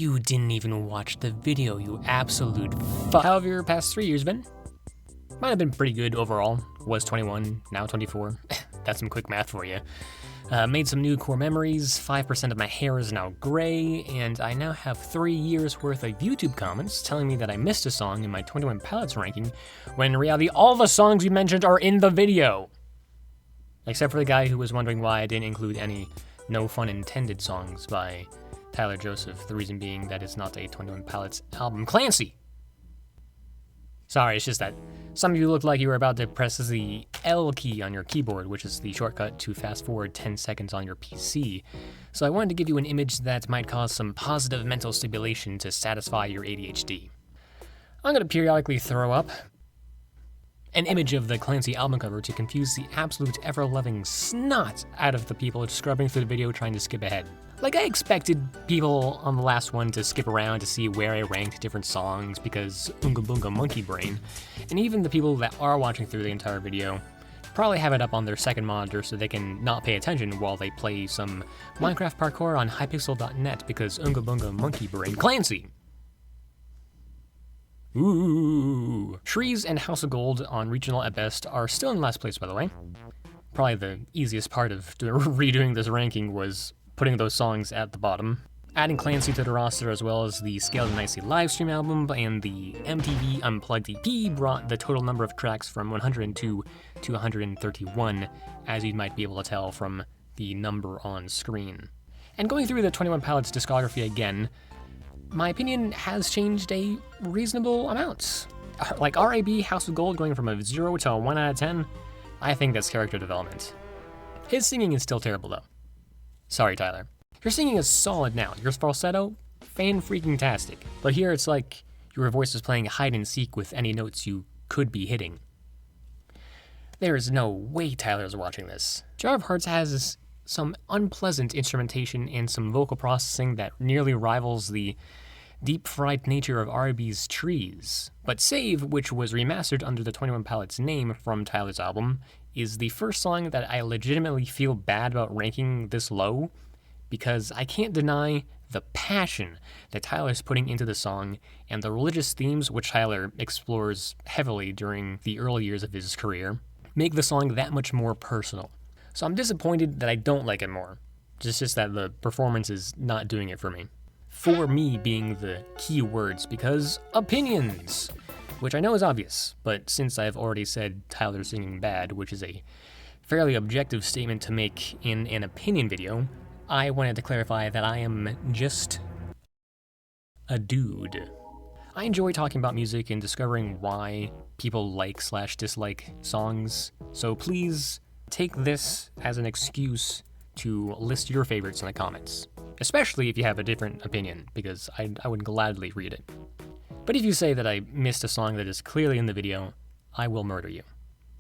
You didn't even watch the video, you absolute fuck. How have your past 3 years been? Might have been pretty good overall. Was 21, now 24. That's some quick math for you. Made some new core memories, 5% of my hair is now gray, and I now have 3 years worth of YouTube comments telling me that I missed a song in my 21 Pilots ranking, when in reality all the songs you mentioned are in the video. Except for the guy who was wondering why I didn't include any No Fun Intended songs by Tyler Joseph, the reason being that it's not a 21 Pilots album. Clancy! Sorry, it's just that some of you looked like you were about to press the L key on your keyboard, which is the shortcut to fast forward 10 seconds on your PC. So I wanted to give you an image that might cause some positive mental stimulation to satisfy your ADHD. I'm going to periodically throw up an image of the Clancy album cover to confuse the absolute ever-loving snot out of the people scrubbing through the video trying to skip ahead. Like, I expected people on the last one to skip around to see where I ranked different songs because Oonga Boonga Monkey Brain, and even the people that are watching through the entire video probably have it up on their second monitor so they can not pay attention while they play some Minecraft parkour on Hypixel.net because Oonga Boonga Monkey Brain. Clancy! Ooh. Shrees and House of Gold on regional at best are still in last place, by the way. Probably the easiest part of redoing this ranking was putting those songs at the bottom. Adding Clancy to the roster as well as the Scaled and Icy livestream album and the MTV Unplugged EP brought the total number of tracks from 102 to 131, as you might be able to tell from the number on screen. And going through the 21 Pilots discography again, my opinion has changed a reasonable amount. Like RAB House of Gold going from a 0 to a 1 out of 10, I think that's character development. His singing is still terrible though. Sorry, Tyler. Your singing is solid now. Your falsetto, fan-freaking-tastic. But here it's like your voice is playing hide and seek with any notes you could be hitting. There is no way Tyler's watching this. Jar of Hearts has some unpleasant instrumentation and some vocal processing that nearly rivals the deep-fried nature of RB's Trees. But Save, which was remastered under the 21 Pilots name from Tyler's album, is the first song that I legitimately feel bad about ranking this low, because I can't deny the passion that Tyler's putting into the song and the religious themes which Tyler explores heavily during the early years of his career make the song that much more personal. So I'm disappointed that I don't like it more. It's just that the performance is not doing it for me. For me being the key words, because opinions, which I know is obvious, but since I've already said Tyler's singing bad, which is a fairly objective statement to make in an opinion video, I wanted to clarify that I am just a dude. I enjoy talking about music and discovering why people like/dislike songs, so please take this as an excuse to list your favorites in the comments, especially if you have a different opinion, because I would gladly read it. But if you say that I missed a song that is clearly in the video, I will murder you.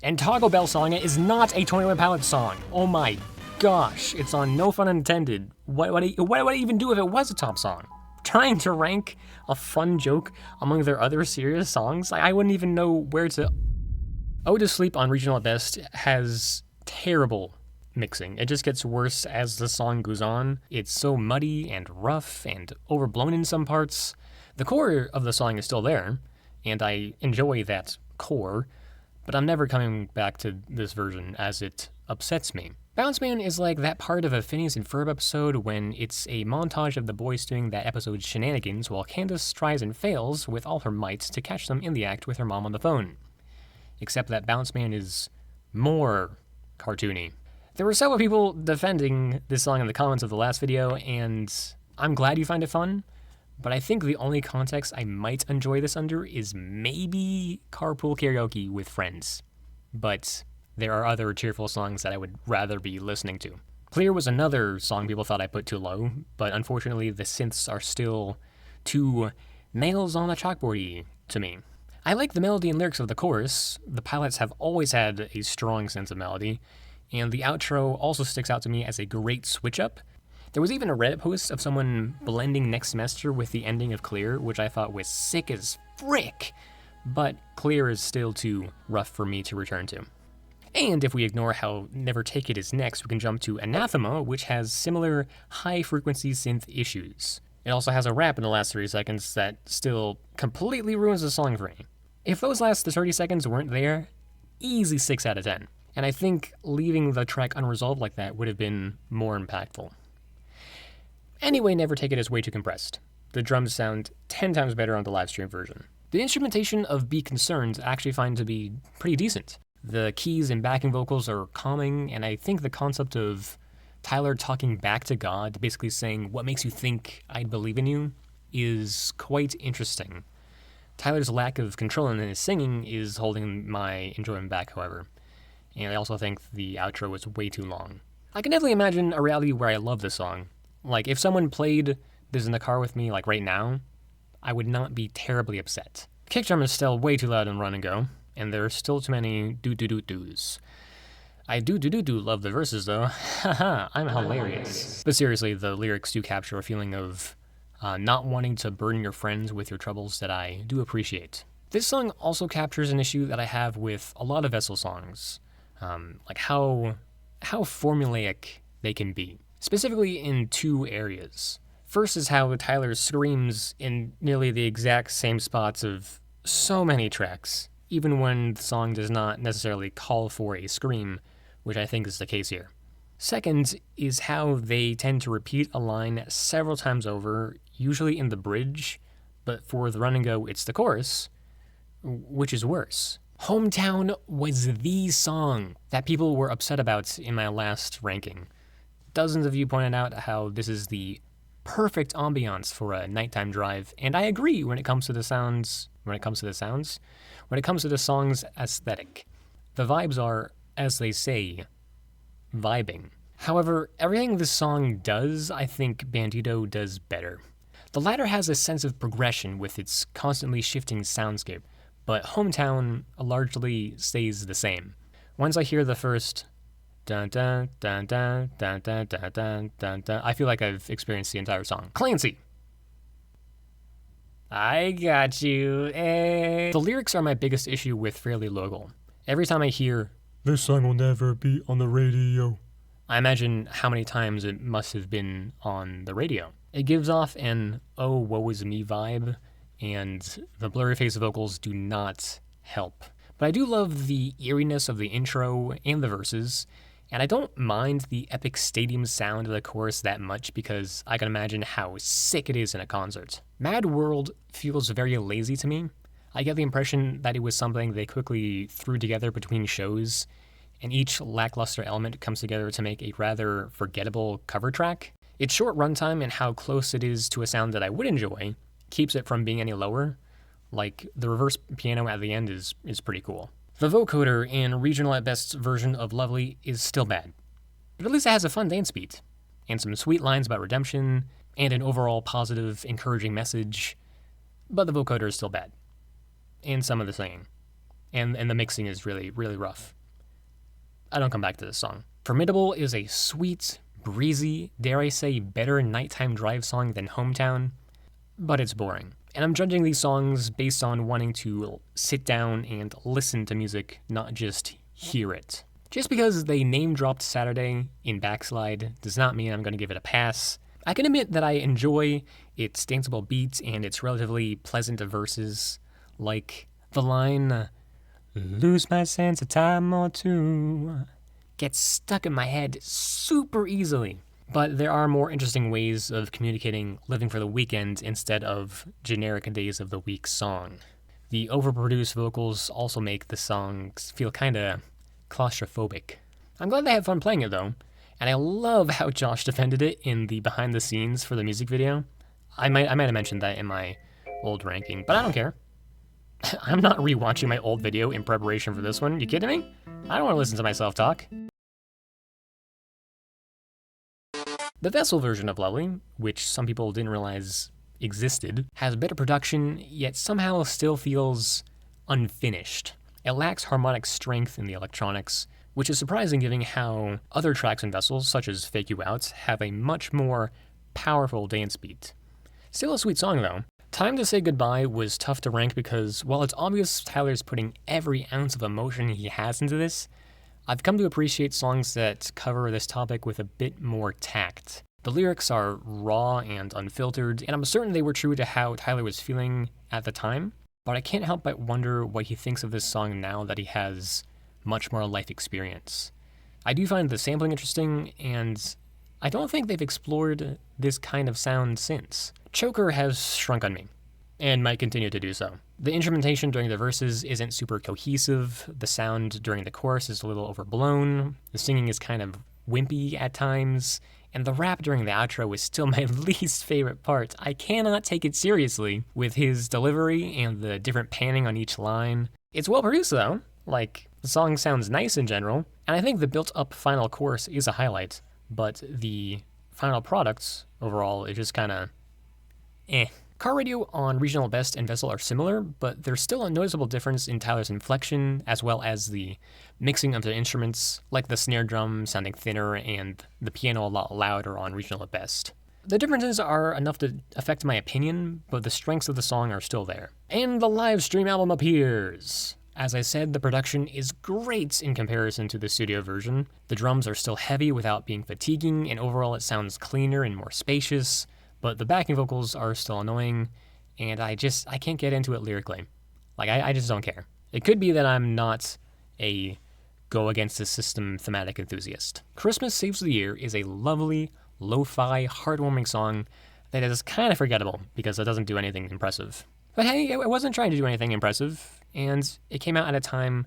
And Toggle Bell Songa is not a 21 Pilots song. Oh my gosh, it's on No Fun Intended. What would I even do if it was a top song? Trying to rank a fun joke among their other serious songs? I wouldn't even know where to... Ode to Sleep on regional at best has terrible mixing. It just gets worse as the song goes on. It's so muddy and rough and overblown in some parts. The core of the song is still there, and I enjoy that core, but I'm never coming back to this version as it upsets me. Bounce Man is like that part of a Phineas and Ferb episode when it's a montage of the boys doing that episode's shenanigans while Candace tries and fails with all her might to catch them in the act with her mom on the phone. Except that Bounce Man is more cartoony. There were several people defending this song in the comments of the last video, and I'm glad you find it fun, but I think the only context I might enjoy this under is maybe carpool karaoke with friends. But there are other cheerful songs that I would rather be listening to. Clear was another song people thought I put too low, but unfortunately the synths are still too nails on a chalkboard-y to me. I like the melody and lyrics of the chorus. The Pilots have always had a strong sense of melody, and the outro also sticks out to me as a great switch-up. There was even a Reddit post of someone blending Next Semester with the ending of Clear, which I thought was sick as frick, but Clear is still too rough for me to return to. And if we ignore how Never Take It is next, we can jump to Anathema, which has similar high-frequency synth issues. It also has a rap in the last 30 seconds that still completely ruins the song for me. If those last 30 seconds weren't there, easy 6 out of 10. And I think leaving the track unresolved like that would have been more impactful. Anyway, Never Take It is way too compressed. The drums sound 10 times better on the live stream version. The instrumentation of Be Concerned I actually find to be pretty decent. The keys and backing vocals are calming, and I think the concept of Tyler talking back to God, basically saying, "What makes you think I'd believe in you?" is quite interesting. Tyler's lack of control in his singing is holding my enjoyment back, however. And I also think the outro was way too long. I can definitely imagine a reality where I love this song. Like, if someone played this in the car with me, like right now, I would not be terribly upset. Kick drum is still way too loud in Run and Go, and there are still too many do-do-do-do's. I do love the verses though. Haha, I'm hilarious. But seriously, the lyrics do capture a feeling of not wanting to burden your friends with your troubles that I do appreciate. This song also captures an issue that I have with a lot of Vessel songs, like how formulaic they can be, specifically in 2 areas. First is how Tyler screams in nearly the exact same spots of so many tracks, even when the song does not necessarily call for a scream, which I think is the case here. Second is how they tend to repeat a line several times over, usually in the bridge, but for the Run and Go, it's the chorus, which is worse. Hometown was the song that people were upset about in my last ranking. Dozens of you pointed out how this is the perfect ambiance for a nighttime drive, and I agree when it comes to the song's aesthetic. The vibes are, as they say, vibing. However, everything this song does, I think Bandito does better. The latter has a sense of progression with its constantly shifting soundscape, but Hometown largely stays the same. Once I hear the first dun dun dun dun dun dun dun dun dun dun, I feel like I've experienced the entire song. Clancy! I got you, eh? The lyrics are my biggest issue with Fairly Local. Every time I hear, "This song will never be on the radio," I imagine how many times it must have been on the radio. It gives off an "oh, woe is me" vibe, and the blurry face vocals do not help. But I do love the eeriness of the intro and the verses, and I don't mind the epic stadium sound of the chorus that much because I can imagine how sick it is in a concert. Mad World feels very lazy to me. I get the impression that it was something they quickly threw together between shows, and each lackluster element comes together to make a rather forgettable cover track. Its short runtime and how close it is to a sound that I would enjoy keeps it from being any lower. Like, the reverse piano at the end is pretty cool. The vocoder and Regional at Best's version of Lovely is still bad, but at least it has a fun dance beat, and some sweet lines about redemption, and an overall positive, encouraging message, but the vocoder is still bad. And some of the singing. And the mixing is really, really rough. I don't come back to this song. Formidable is a sweet, breezy, dare I say better nighttime drive song than Hometown, but it's boring. And I'm judging these songs based on wanting to sit down and listen to music, not just hear it. Just because they name-dropped Saturday in Backslide does not mean I'm going to give it a pass. I can admit that I enjoy its danceable beats and its relatively pleasant verses, like the line, "lose my sense of time or two," gets stuck in my head super easily. But there are more interesting ways of communicating living for the weekend instead of generic days of the week song. The overproduced vocals also make the songs feel kinda claustrophobic. I'm glad they had fun playing it though, and I love how Josh defended it in the behind the scenes for the music video. I might have mentioned that in my old ranking, but I don't care. I'm not rewatching my old video in preparation for this one. You kidding me? I don't want to listen to myself talk. The Vessel version of Lovely, which some people didn't realize existed, has better production, yet somehow still feels unfinished. It lacks harmonic strength in the electronics, which is surprising given how other tracks in Vessels, such as Fake You Out, have a much more powerful dance beat. Still a sweet song though. Time to Say Goodbye was tough to rank because while it's obvious Tyler's putting every ounce of emotion he has into this, I've come to appreciate songs that cover this topic with a bit more tact. The lyrics are raw and unfiltered, and I'm certain they were true to how Tyler was feeling at the time, but I can't help but wonder what he thinks of this song now that he has much more life experience. I do find the sampling interesting, and I don't think they've explored this kind of sound since. Choker has shrunk on me, and might continue to do so. The instrumentation during the verses isn't super cohesive, the sound during the chorus is a little overblown, the singing is kind of wimpy at times, and the rap during the outro is still my least favorite part. I cannot take it seriously with his delivery and the different panning on each line. It's well produced though, like, the song sounds nice in general, and I think the built-up final chorus is a highlight, but the final product overall is just kinda eh. Car Radio on Regional Best and Vessel are similar, but there's still a noticeable difference in Tyler's inflection, as well as the mixing of the instruments, like the snare drum sounding thinner and the piano a lot louder on Regional at Best. The differences are enough to affect my opinion, but the strengths of the song are still there. And the live stream album appears! As I said, the production is great in comparison to the studio version. The drums are still heavy without being fatiguing, and overall it sounds cleaner and more spacious. But the backing vocals are still annoying, and I can't get into it lyrically. Like, I just don't care. It could be that I'm not a go against the system thematic enthusiast. Christmas Saves the Year is a lovely, lo-fi, heartwarming song that is kind of forgettable because it doesn't do anything impressive. But hey, I wasn't trying to do anything impressive, and it came out at a time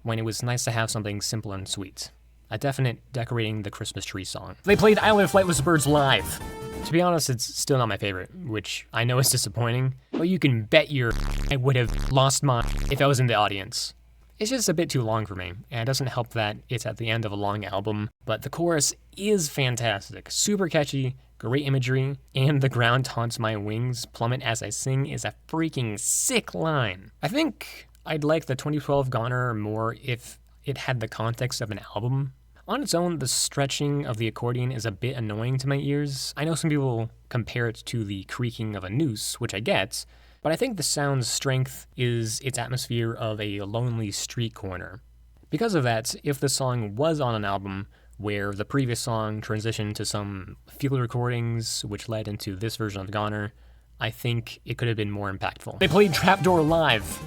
when it was nice to have something simple and sweet. A definite decorating the Christmas tree song. They played Island of Flightless Birds live. To be honest, it's still not my favorite, which I know is disappointing, but you can bet I would have lost mine if I was in the audience. It's just a bit too long for me, and it doesn't help that it's at the end of a long album, but the chorus is fantastic, super catchy, great imagery, and the ground taunts my wings plummet as I sing is a freaking sick line. I think I'd like the 2012 Goner more if it had the context of an album. On its own, the stretching of the accordion is a bit annoying to my ears. I know some people compare it to the creaking of a noose, which I get, but I think the sound's strength is its atmosphere of a lonely street corner. Because of that, if the song was on an album where the previous song transitioned to some field recordings, which led into this version of Goner, I think it could have been more impactful. They played Trapdoor live.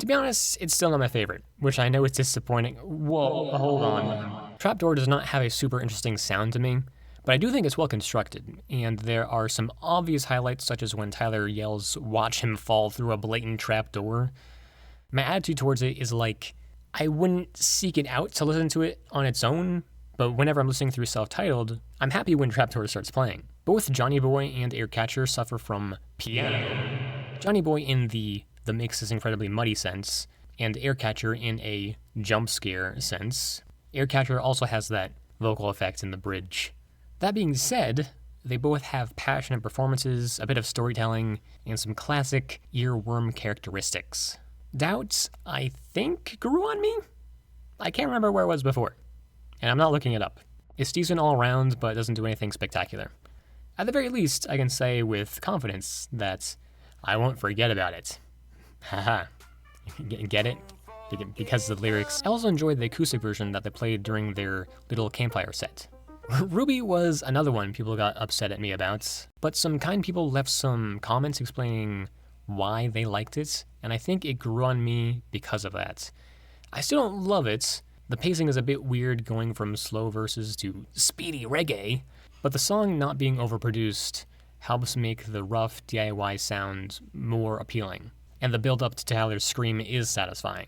To be honest, it's still not my favorite, which I know is disappointing. Whoa, hold on. Trapdoor does not have a super interesting sound to me, but I do think it's well constructed, and there are some obvious highlights such as when Tyler yells, "Watch him fall through a blatant trapdoor." My attitude towards it is like, I wouldn't seek it out to listen to it on its own, but whenever I'm listening through self-titled, I'm happy when Trapdoor starts playing. Both Johnny Boy and Aircatcher suffer from piano. Johnny Boy in the mix is incredibly muddy sense, and Aircatcher in a jump scare sense. Aircatcher also has that vocal effect in the bridge. That being said, they both have passionate performances, a bit of storytelling, and some classic earworm characteristics. Doubt, I think, grew on me? I can't remember where it was before, and I'm not looking it up. It's decent all around, but doesn't do anything spectacular. At the very least, I can say with confidence that I won't forget about it. Haha. Get it? Because of the lyrics. I also enjoyed the acoustic version that they played during their little campfire set. Ruby was another one people got upset at me about, but some kind people left some comments explaining why they liked it, and I think it grew on me because of that. I still don't love it. The pacing is a bit weird going from slow verses to speedy reggae, but the song not being overproduced helps make the rough DIY sound more appealing, and the build-up to Tyler's scream is satisfying.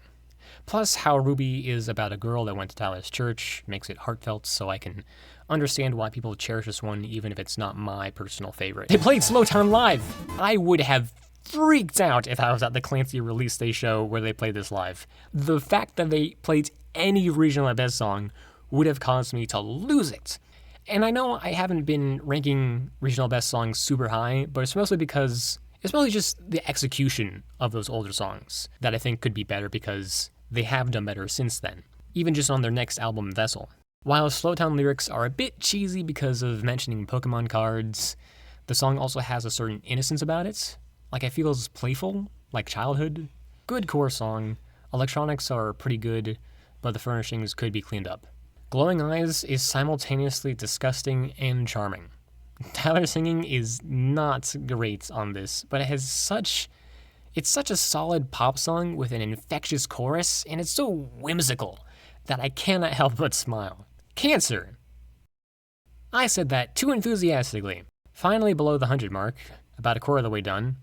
Plus, how Ruby is about a girl that went to Tyler's church makes it heartfelt, so I can understand why people cherish this one even if it's not my personal favorite. They played Slow Town live! I would have freaked out if I was at the Clancy Release Day show where they played this live. The fact that they played any Regional at Best song would have caused me to lose it. And I know I haven't been ranking Regional Best songs super high, but it's mostly because it's mostly just the execution of those older songs that I think could be better because they have done better since then, even just on their next album, Vessel. While Slowtown lyrics are a bit cheesy because of mentioning Pokemon cards, the song also has a certain innocence about it. Like, it feels playful, like childhood. Good core song. Electronics are pretty good, but the furnishings could be cleaned up. Glowing Eyes is simultaneously disgusting and charming. Tyler's singing is not great on this, but it's such a solid pop song with an infectious chorus, and it's so whimsical that I cannot help but smile. Cancer! I said that too enthusiastically. Finally below the 100 mark, about a quarter of the way done.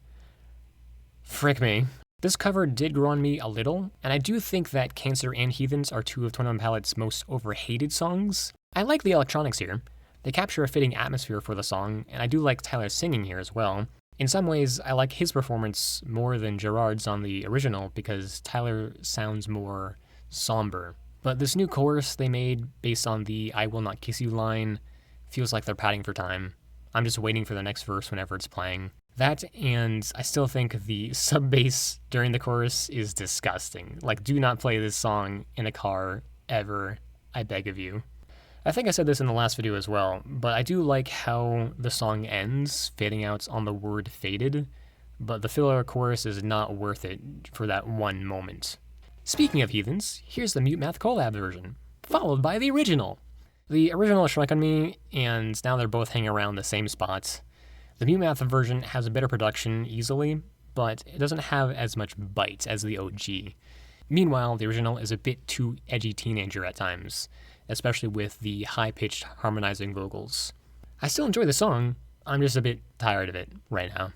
Frick me. This cover did grow on me a little, and I do think that Cancer and Heathens are two of 21 Pilots' most overhated songs. I like the electronics here. They capture a fitting atmosphere for the song, and I do like Tyler's singing here as well. In some ways, I like his performance more than Gerard's on the original because Tyler sounds more somber. But this new chorus they made based on the I will not kiss you line feels like they're padding for time. I'm just waiting for the next verse whenever it's playing. That, and I still think the sub bass during the chorus is disgusting. Like, do not play this song in a car ever, I beg of you. I think I said this in the last video as well, but I do like how the song ends, fading out on the word faded, but the filler chorus is not worth it for that one moment. Speaking of Heathens, here's the Mute Math collab version, followed by the original. The original shrunk on me, and now they're both hanging around the same spot. The Mute Math version has a better production easily, but it doesn't have as much bite as the OG. Meanwhile, the original is a bit too edgy teenager at times, especially with the high-pitched harmonizing vocals. I still enjoy the song, I'm just a bit tired of it right now.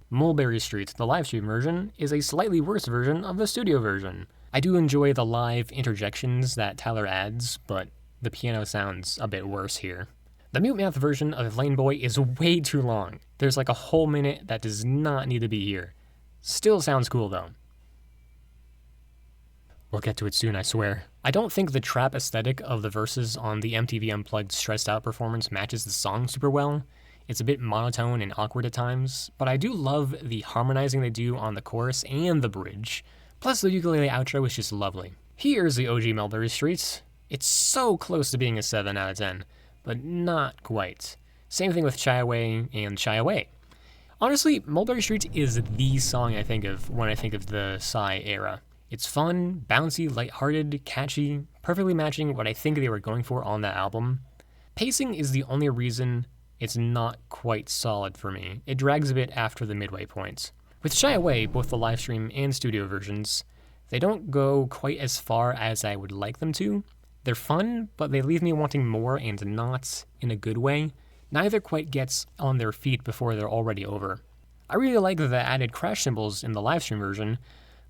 Mulberry Street, the livestream version, is a slightly worse version of the studio version. I do enjoy the live interjections that Tyler adds, but the piano sounds a bit worse here. The Mute Math version of Lane Boy is way too long. There's like a whole minute that does not need to be here. Still sounds cool though. We'll get to it soon, I swear. I don't think the trap aesthetic of the verses on the MTV Unplugged Stressed Out performance matches the song super well. It's a bit monotone and awkward at times, but I do love the harmonizing they do on the chorus and the bridge. Plus the ukulele outro is just lovely. Here's the OG Mulberry Street. It's so close to being a 7 out of 10, but not quite. Same thing with Shy Away and Shy Away. Honestly, Mulberry Street is the song I think of when I think of the Psy era. It's fun, bouncy, lighthearted, catchy, perfectly matching what I think they were going for on that album. Pacing is the only reason it's not quite solid for me. It drags a bit after the midway point. With Shy Away, both the livestream and studio versions, they don't go quite as far as I would like them to. They're fun, but they leave me wanting more and not in a good way. Neither quite gets on their feet before they're already over. I really like the added crash cymbals in the livestream version,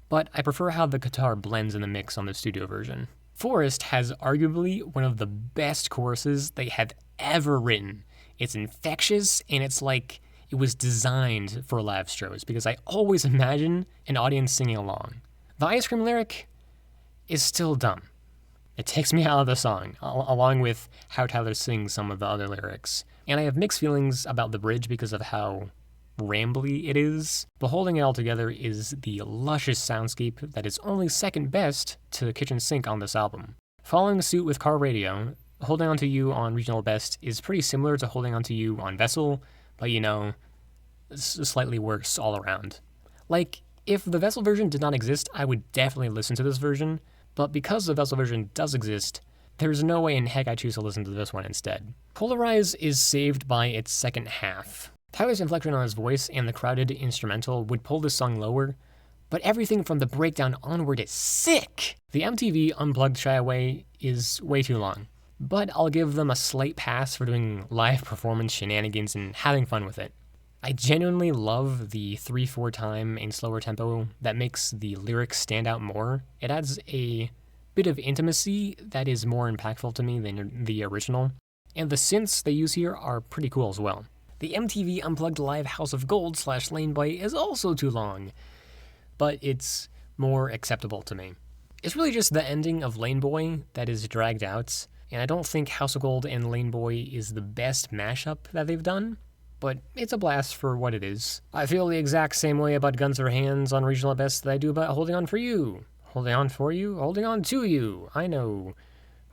but I prefer how the guitar blends in the mix on the studio version. Forest has arguably one of the best choruses they have ever written. It's infectious, and it's like it was designed for live shows, because I always imagine an audience singing along. The ice cream lyric is still dumb. It takes me out of the song, along with how Tyler sings some of the other lyrics. And I have mixed feelings about the bridge because of how rambly it is, but holding it all together is the luscious soundscape that is only second best to Kitchen Sink on this album. Following suit with Car Radio, Holding On To You on Regional Best is pretty similar to Holding On To You on Vessel, but you know, slightly worse all around. Like, if the Vessel version did not exist, I would definitely listen to this version, but because the Vessel version does exist, there's no way in heck I choose to listen to this one instead. Polarize is saved by its second half. Tyler's inflection on his voice and the crowded instrumental would pull this song lower, but everything from the breakdown onward is sick! The MTV Unplugged Shy Away is way too long, but I'll give them a slight pass for doing live performance shenanigans and having fun with it. I genuinely love the 3/4 time and slower tempo that makes the lyrics stand out more. It adds a bit of intimacy that is more impactful to me than the original, and the synths they use here are pretty cool as well. The MTV Unplugged Live House of Gold / Lane Boy is also too long, but it's more acceptable to me. It's really just the ending of Lane Boy that is dragged out, and I don't think House of Gold and Lane Boy is the best mashup that they've done, but it's a blast for what it is. I feel the exact same way about Guns for Hands on Regional Best that I do about Holding On For You. Holding on for you? Holding on to you. I know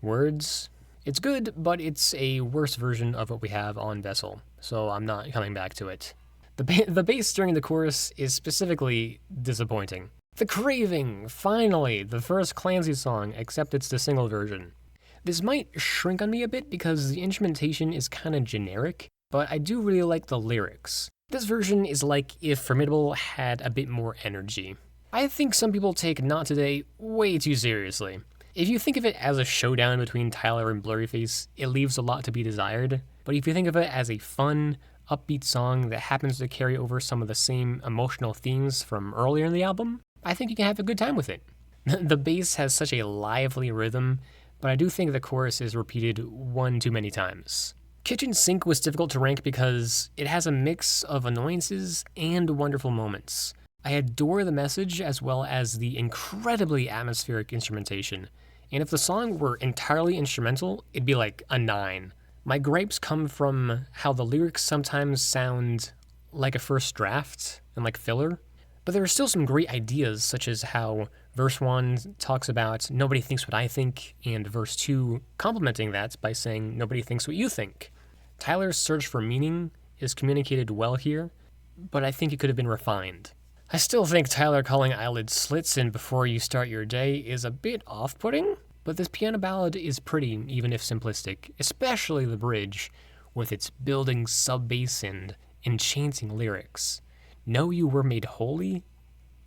words. It's good, but it's a worse version of what we have on Vessel, so I'm not coming back to it. The bass during the chorus is specifically disappointing. The Craving! Finally! The first Clancy song, except it's the single version. This might shrink on me a bit because the instrumentation is kinda generic, but I do really like the lyrics. This version is like if Formidable had a bit more energy. I think some people take Not Today way too seriously. If you think of it as a showdown between Tyler and Blurryface, it leaves a lot to be desired, but if you think of it as a fun, upbeat song that happens to carry over some of the same emotional themes from earlier in the album, I think you can have a good time with it. The bass has such a lively rhythm, but I do think the chorus is repeated one too many times. Kitchen Sink was difficult to rank because it has a mix of annoyances and wonderful moments. I adore the message as well as the incredibly atmospheric instrumentation, and if the song were entirely instrumental, it'd be like a 9. My gripes come from how the lyrics sometimes sound like a first draft and like filler, but there are still some great ideas, such as how verse 1 talks about nobody thinks what I think, and verse 2 complementing that by saying nobody thinks what you think. Tyler's search for meaning is communicated well here, but I think it could have been refined. I still think Tyler calling eyelids slits in Before You Start Your Day is a bit off-putting, but this piano ballad is pretty, even if simplistic, especially the bridge, with its building sub-bass and enchanting lyrics. Know You Were Made Holy?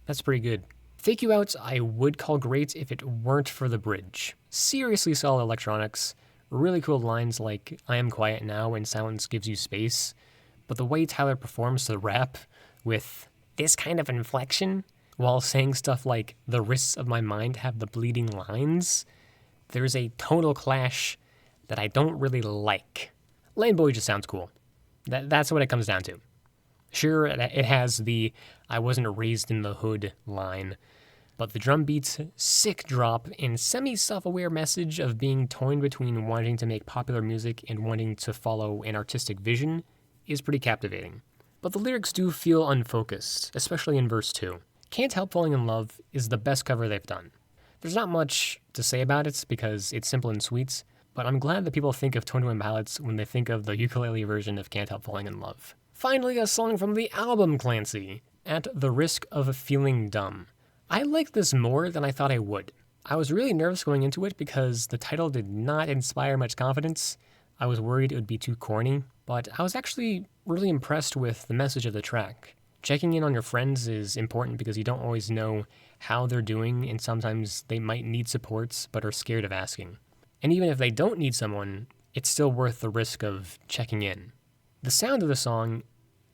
That's pretty good. Fake You Out I would call great if it weren't for the bridge. Seriously solid electronics, really cool lines like I am quiet now and silence gives you space, but the way Tyler performs the rap with this kind of inflection while saying stuff like the wrists of my mind have the bleeding lines, there's a tonal clash that I don't really like. Lane Boy just sounds cool. That's what it comes down to. Sure, it has the I wasn't raised in the hood line, but the drum beat's sick drop and semi-self-aware message of being torn between wanting to make popular music and wanting to follow an artistic vision is pretty captivating. But the lyrics do feel unfocused, especially in verse 2. Can't Help Falling in Love is the best cover they've done. There's not much to say about it because it's simple and sweet, but I'm glad that people think of Tone Twin Ballads when they think of the ukulele version of Can't Help Falling in Love. Finally, a song from the album Clancy, At the Risk of Feeling Dumb. I liked this more than I thought I would. I was really nervous going into it because the title did not inspire much confidence. I was worried it would be too corny, but I was actually really impressed with the message of the track. Checking in on your friends is important because you don't always know how they're doing, and sometimes they might need supports but are scared of asking. And even if they don't need someone, it's still worth the risk of checking in. The sound of the song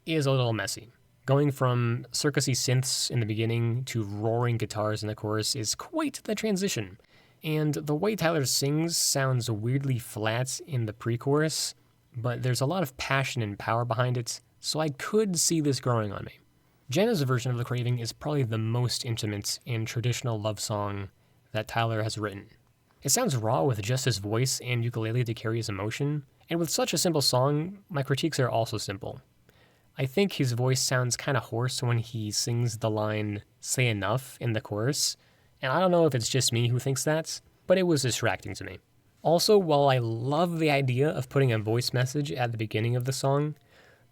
is a little messy. Going from circusy synths in the beginning to roaring guitars in the chorus is quite the transition. And the way Tyler sings sounds weirdly flat in the pre-chorus, but there's a lot of passion and power behind it, so I could see this growing on me. Jenna's version of The Craving is probably the most intimate and traditional love song that Tyler has written. It sounds raw with just his voice and ukulele to carry his emotion, and with such a simple song, my critiques are also simple. I think his voice sounds kind of hoarse when he sings the line, "say enough" in the chorus, and I don't know if it's just me who thinks that, but it was distracting to me. Also, while I love the idea of putting a voice message at the beginning of the song,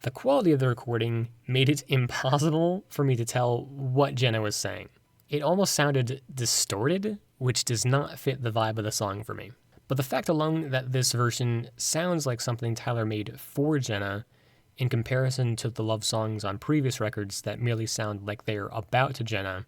the quality of the recording made it impossible for me to tell what Jenna was saying. It almost sounded distorted, which does not fit the vibe of the song for me. But the fact alone that this version sounds like something Tyler made for Jenna in comparison to the love songs on previous records that merely sound like they're about to Jenna,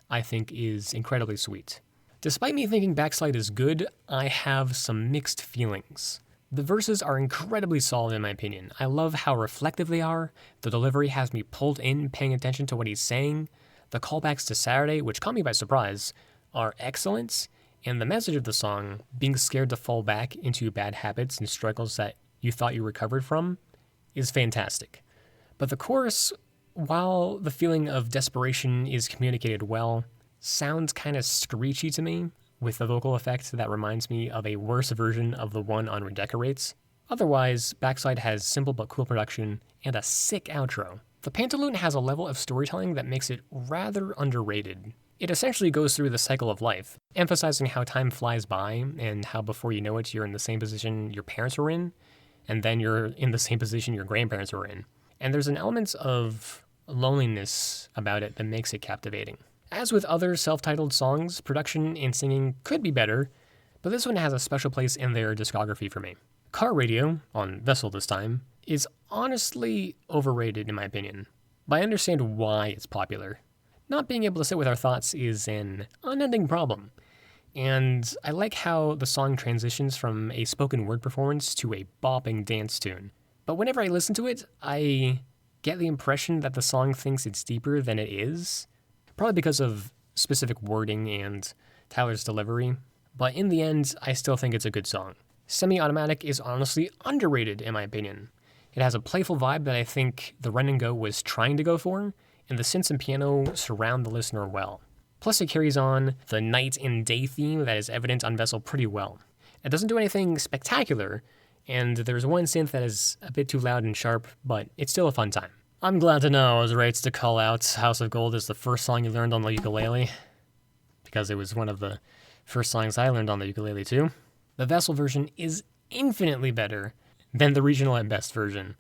I think is incredibly sweet. Despite me thinking Backslide is good, I have some mixed feelings. The verses are incredibly solid in my opinion. I love how reflective they are, the delivery has me pulled in paying attention to what he's saying, the callbacks to Saturday, which caught me by surprise, are excellent, and the message of the song, being scared to fall back into bad habits and struggles that you thought you recovered from, is fantastic. But the chorus, while the feeling of desperation is communicated well, sounds kind of screechy to me, with a vocal effect that reminds me of a worse version of the one on Redecorates. Otherwise, Backslide has simple but cool production and a sick outro. The Pantaloon has a level of storytelling that makes it rather underrated. It essentially goes through the cycle of life, emphasizing how time flies by and how before you know it, you're in the same position your parents were in, and then you're in the same position your grandparents were in. And there's an element of loneliness about it that makes it captivating. As with other self-titled songs, production and singing could be better, but this one has a special place in their discography for me. Car Radio, on Vessel this time, is honestly overrated in my opinion, but I understand why it's popular. Not being able to sit with our thoughts is an unending problem, and I like how the song transitions from a spoken word performance to a bopping dance tune. But whenever I listen to it, I get the impression that the song thinks it's deeper than it is, probably because of specific wording and Tyler's delivery. But in the end, I still think it's a good song. Semi-Automatic is honestly underrated in my opinion. It has a playful vibe that I think the Run and Go was trying to go for, and the synths and piano surround the listener well. Plus it carries on the night and day theme that is evident on Vessel pretty well. It doesn't do anything spectacular, and there's one synth that is a bit too loud and sharp, but it's still a fun time. I'm glad to know I was right to call out House of Gold as the first song you learned on the ukulele, because it was one of the first songs I learned on the ukulele too. The Vessel version is infinitely better than the Regional at Best version,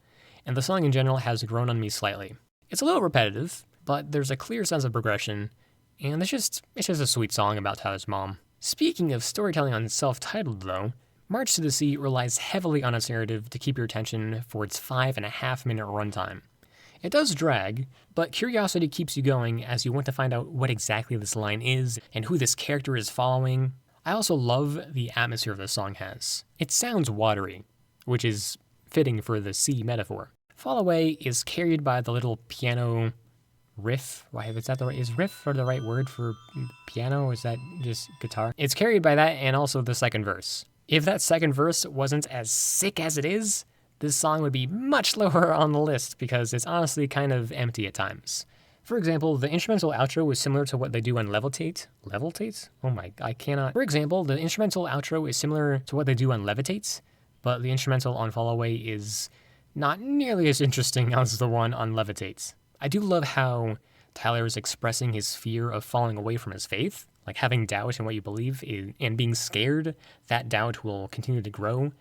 and the song in general has grown on me slightly. It's a little repetitive, but there's a clear sense of progression, and it's just a sweet song about Tyler's mom. Speaking of storytelling on self-titled though, March to the Sea relies heavily on its narrative to keep your attention for its 5.5-minute runtime. It does drag, but curiosity keeps you going as you want to find out what exactly this line is and who this character is following. I also love the atmosphere this song has. It sounds watery, which is fitting for the sea metaphor. Fall Away is carried by the little piano riff. Why is that is riff the right word for piano? Or is that just guitar? It's carried by that and also the second verse. If that second verse wasn't as sick as it is, this song would be much lower on the list because it's honestly kind of empty at times. For example, the instrumental outro is similar to what they do on Levitate. Levitate? Oh my, I cannot. For example, the instrumental outro is similar to what they do on Levitate, but the instrumental on Fall Away is not nearly as interesting as the one on Levitate. I do love how Tyler is expressing his fear of falling away from his faith, like having doubt in what you believe and being scared that doubt will continue to grow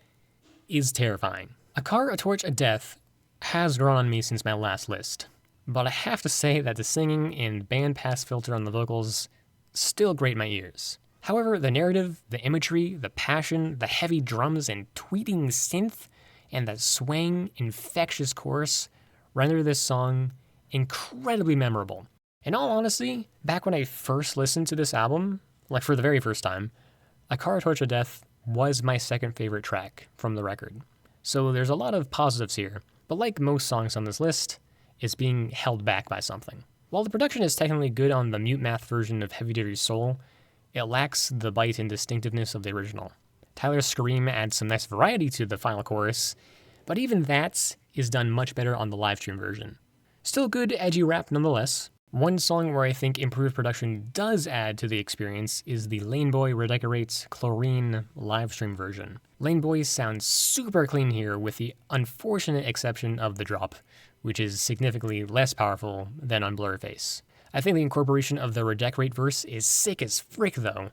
is terrifying. A Car, a Torch, a Death has grown on me since my last list, but I have to say that the singing and band pass filter on the vocals still grate my ears. However, the narrative, the imagery, the passion, the heavy drums and tweeting synth, and that swaying, infectious chorus render this song incredibly memorable. In all honesty, back when I first listened to this album, like for the very first time, A Car, a Torch, a Death was my second favorite track from the record. So there's a lot of positives here, but like most songs on this list, it's being held back by something. While the production is technically good on the Mute Math version of Heavy Duty Soul, it lacks the bite and distinctiveness of the original. Tyler's scream adds some nice variety to the final chorus, but even that is done much better on the livestream version. Still good, edgy rap nonetheless. One song where I think improved production does add to the experience is the Laneboy Redecorates Chlorine livestream version. Laneboy sounds super clean here with the unfortunate exception of the drop, which is significantly less powerful than on Blurface. I think the incorporation of the Redecorate verse is sick as frick though,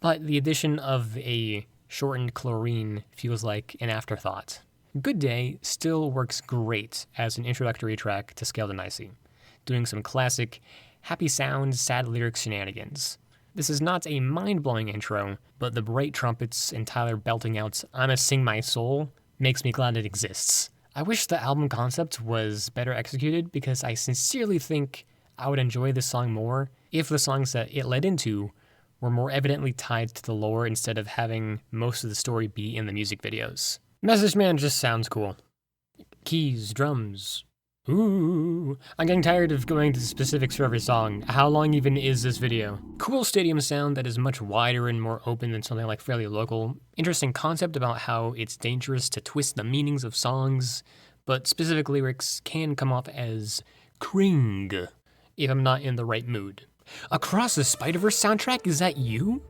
but the addition of a shortened Chlorine feels like an afterthought. Good Day still works great as an introductory track to Scale to Nicey, doing some classic happy sound, sad lyrics shenanigans. This is not a mind-blowing intro, but the bright trumpets and Tyler belting out "I'ma Sing My Soul" makes me glad it exists. I wish the album concept was better executed because I sincerely think I would enjoy this song more if the songs that it led into were more evidently tied to the lore instead of having most of the story be in the music videos. Message Man just sounds cool. Keys, drums. Ooh, I'm getting tired of going to specifics for every song. How long even is this video? Cool stadium sound that is much wider and more open than something like Fairly Local. Interesting concept about how it's dangerous to twist the meanings of songs, but specific lyrics can come off as cring if I'm not in the right mood. Across the Spider-Verse soundtrack, is that you?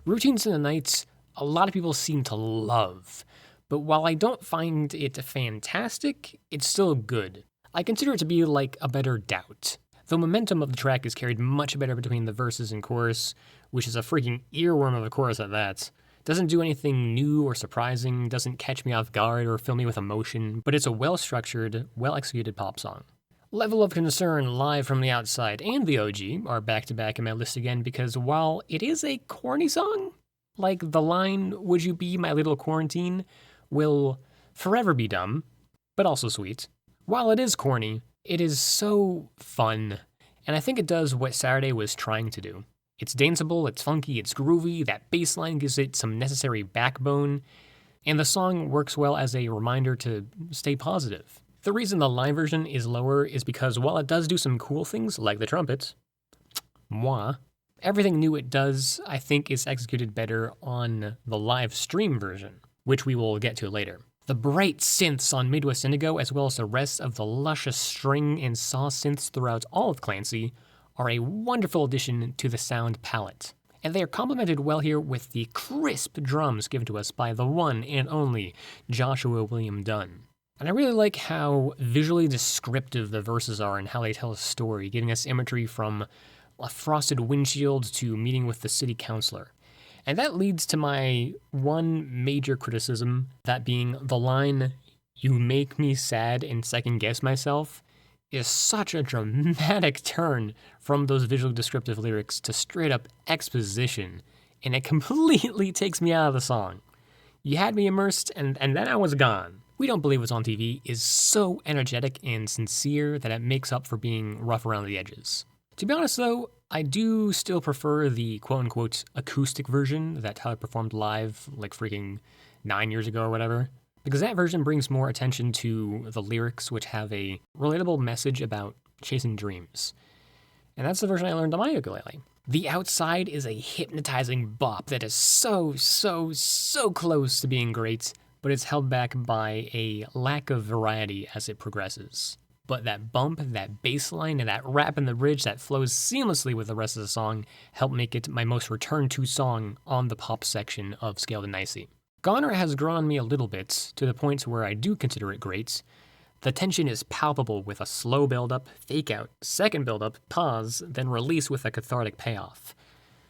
Routines in the Night, a lot of people seem to love, but while I don't find it fantastic, it's still good. I consider it to be like a better Doubt. The momentum of the track is carried much better between the verses and chorus, which is a freaking earworm of a chorus at that. Doesn't do anything new or surprising, doesn't catch me off guard or fill me with emotion, but it's a well-structured, well-executed pop song. Level of Concern, Live from the Outside, and The OG are back-to-back in my list again because while it is a corny song, like the line, "Would you be my little quarantine," will forever be dumb, but also sweet. While it is corny, it is so fun, and I think it does what Saturday was trying to do. It's danceable, it's funky, it's groovy, that bass line gives it some necessary backbone, and the song works well as a reminder to stay positive. The reason the live version is lower is because while it does do some cool things like the trumpet, everything new it does, I think, is executed better on the live stream version, which we will get to later. The bright synths on Midwest Indigo, as well as the rest of the luscious string and saw synths throughout all of Clancy, are a wonderful addition to the sound palette. And they are complemented well here with the crisp drums given to us by the one and only Joshua William Dunn. And I really like how visually descriptive the verses are and how they tell a story, giving us imagery from a frosted windshield to meeting with the city councilor. And that leads to my one major criticism, that being the line, "You make me sad and second guess myself," is such a dramatic turn from those visually descriptive lyrics to straight up exposition, and it completely takes me out of the song. You had me immersed, and then I was gone. We Don't Believe What's on TV is so energetic and sincere that it makes up for being rough around the edges. To be honest though, I do still prefer the quote-unquote acoustic version that Tyler performed live like freaking 9 years ago or whatever, because that version brings more attention to the lyrics, which have a relatable message about chasing dreams. And that's the version I learned on my ukulele. The Outside is a hypnotizing bop that is so close to being great, but it's held back by a lack of variety as it progresses. But that bump, that bass line, and that rap in the bridge that flows seamlessly with the rest of the song help make it my most returned to song on the pop section of Scaled and Nicey. Goner has grown on me a little bit, to the point where I do consider it great. The tension is palpable with a slow build-up, fake-out, second build-up, pause, then release with a cathartic payoff.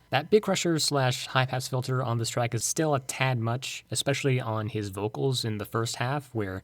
That big crusher / high-pass filter on this track is still a tad much, especially on his vocals in the first half, where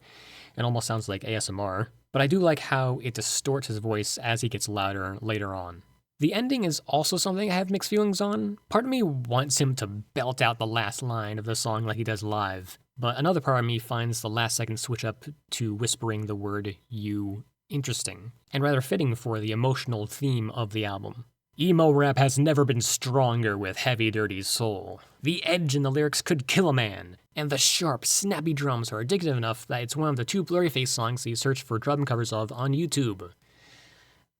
it almost sounds like ASMR. But I do like how it distorts his voice as he gets louder later on. The ending is also something I have mixed feelings on. Part of me wants him to belt out the last line of the song like he does live, but another part of me finds the last second switch up to whispering the word "you" interesting, and rather fitting for the emotional theme of the album. Emo rap has never been stronger with Heavy Dirty Soul. The edge in the lyrics could kill a man, and the sharp, snappy drums are addictive enough that it's one of the 2 Blurryface songs you search for drum covers of on YouTube.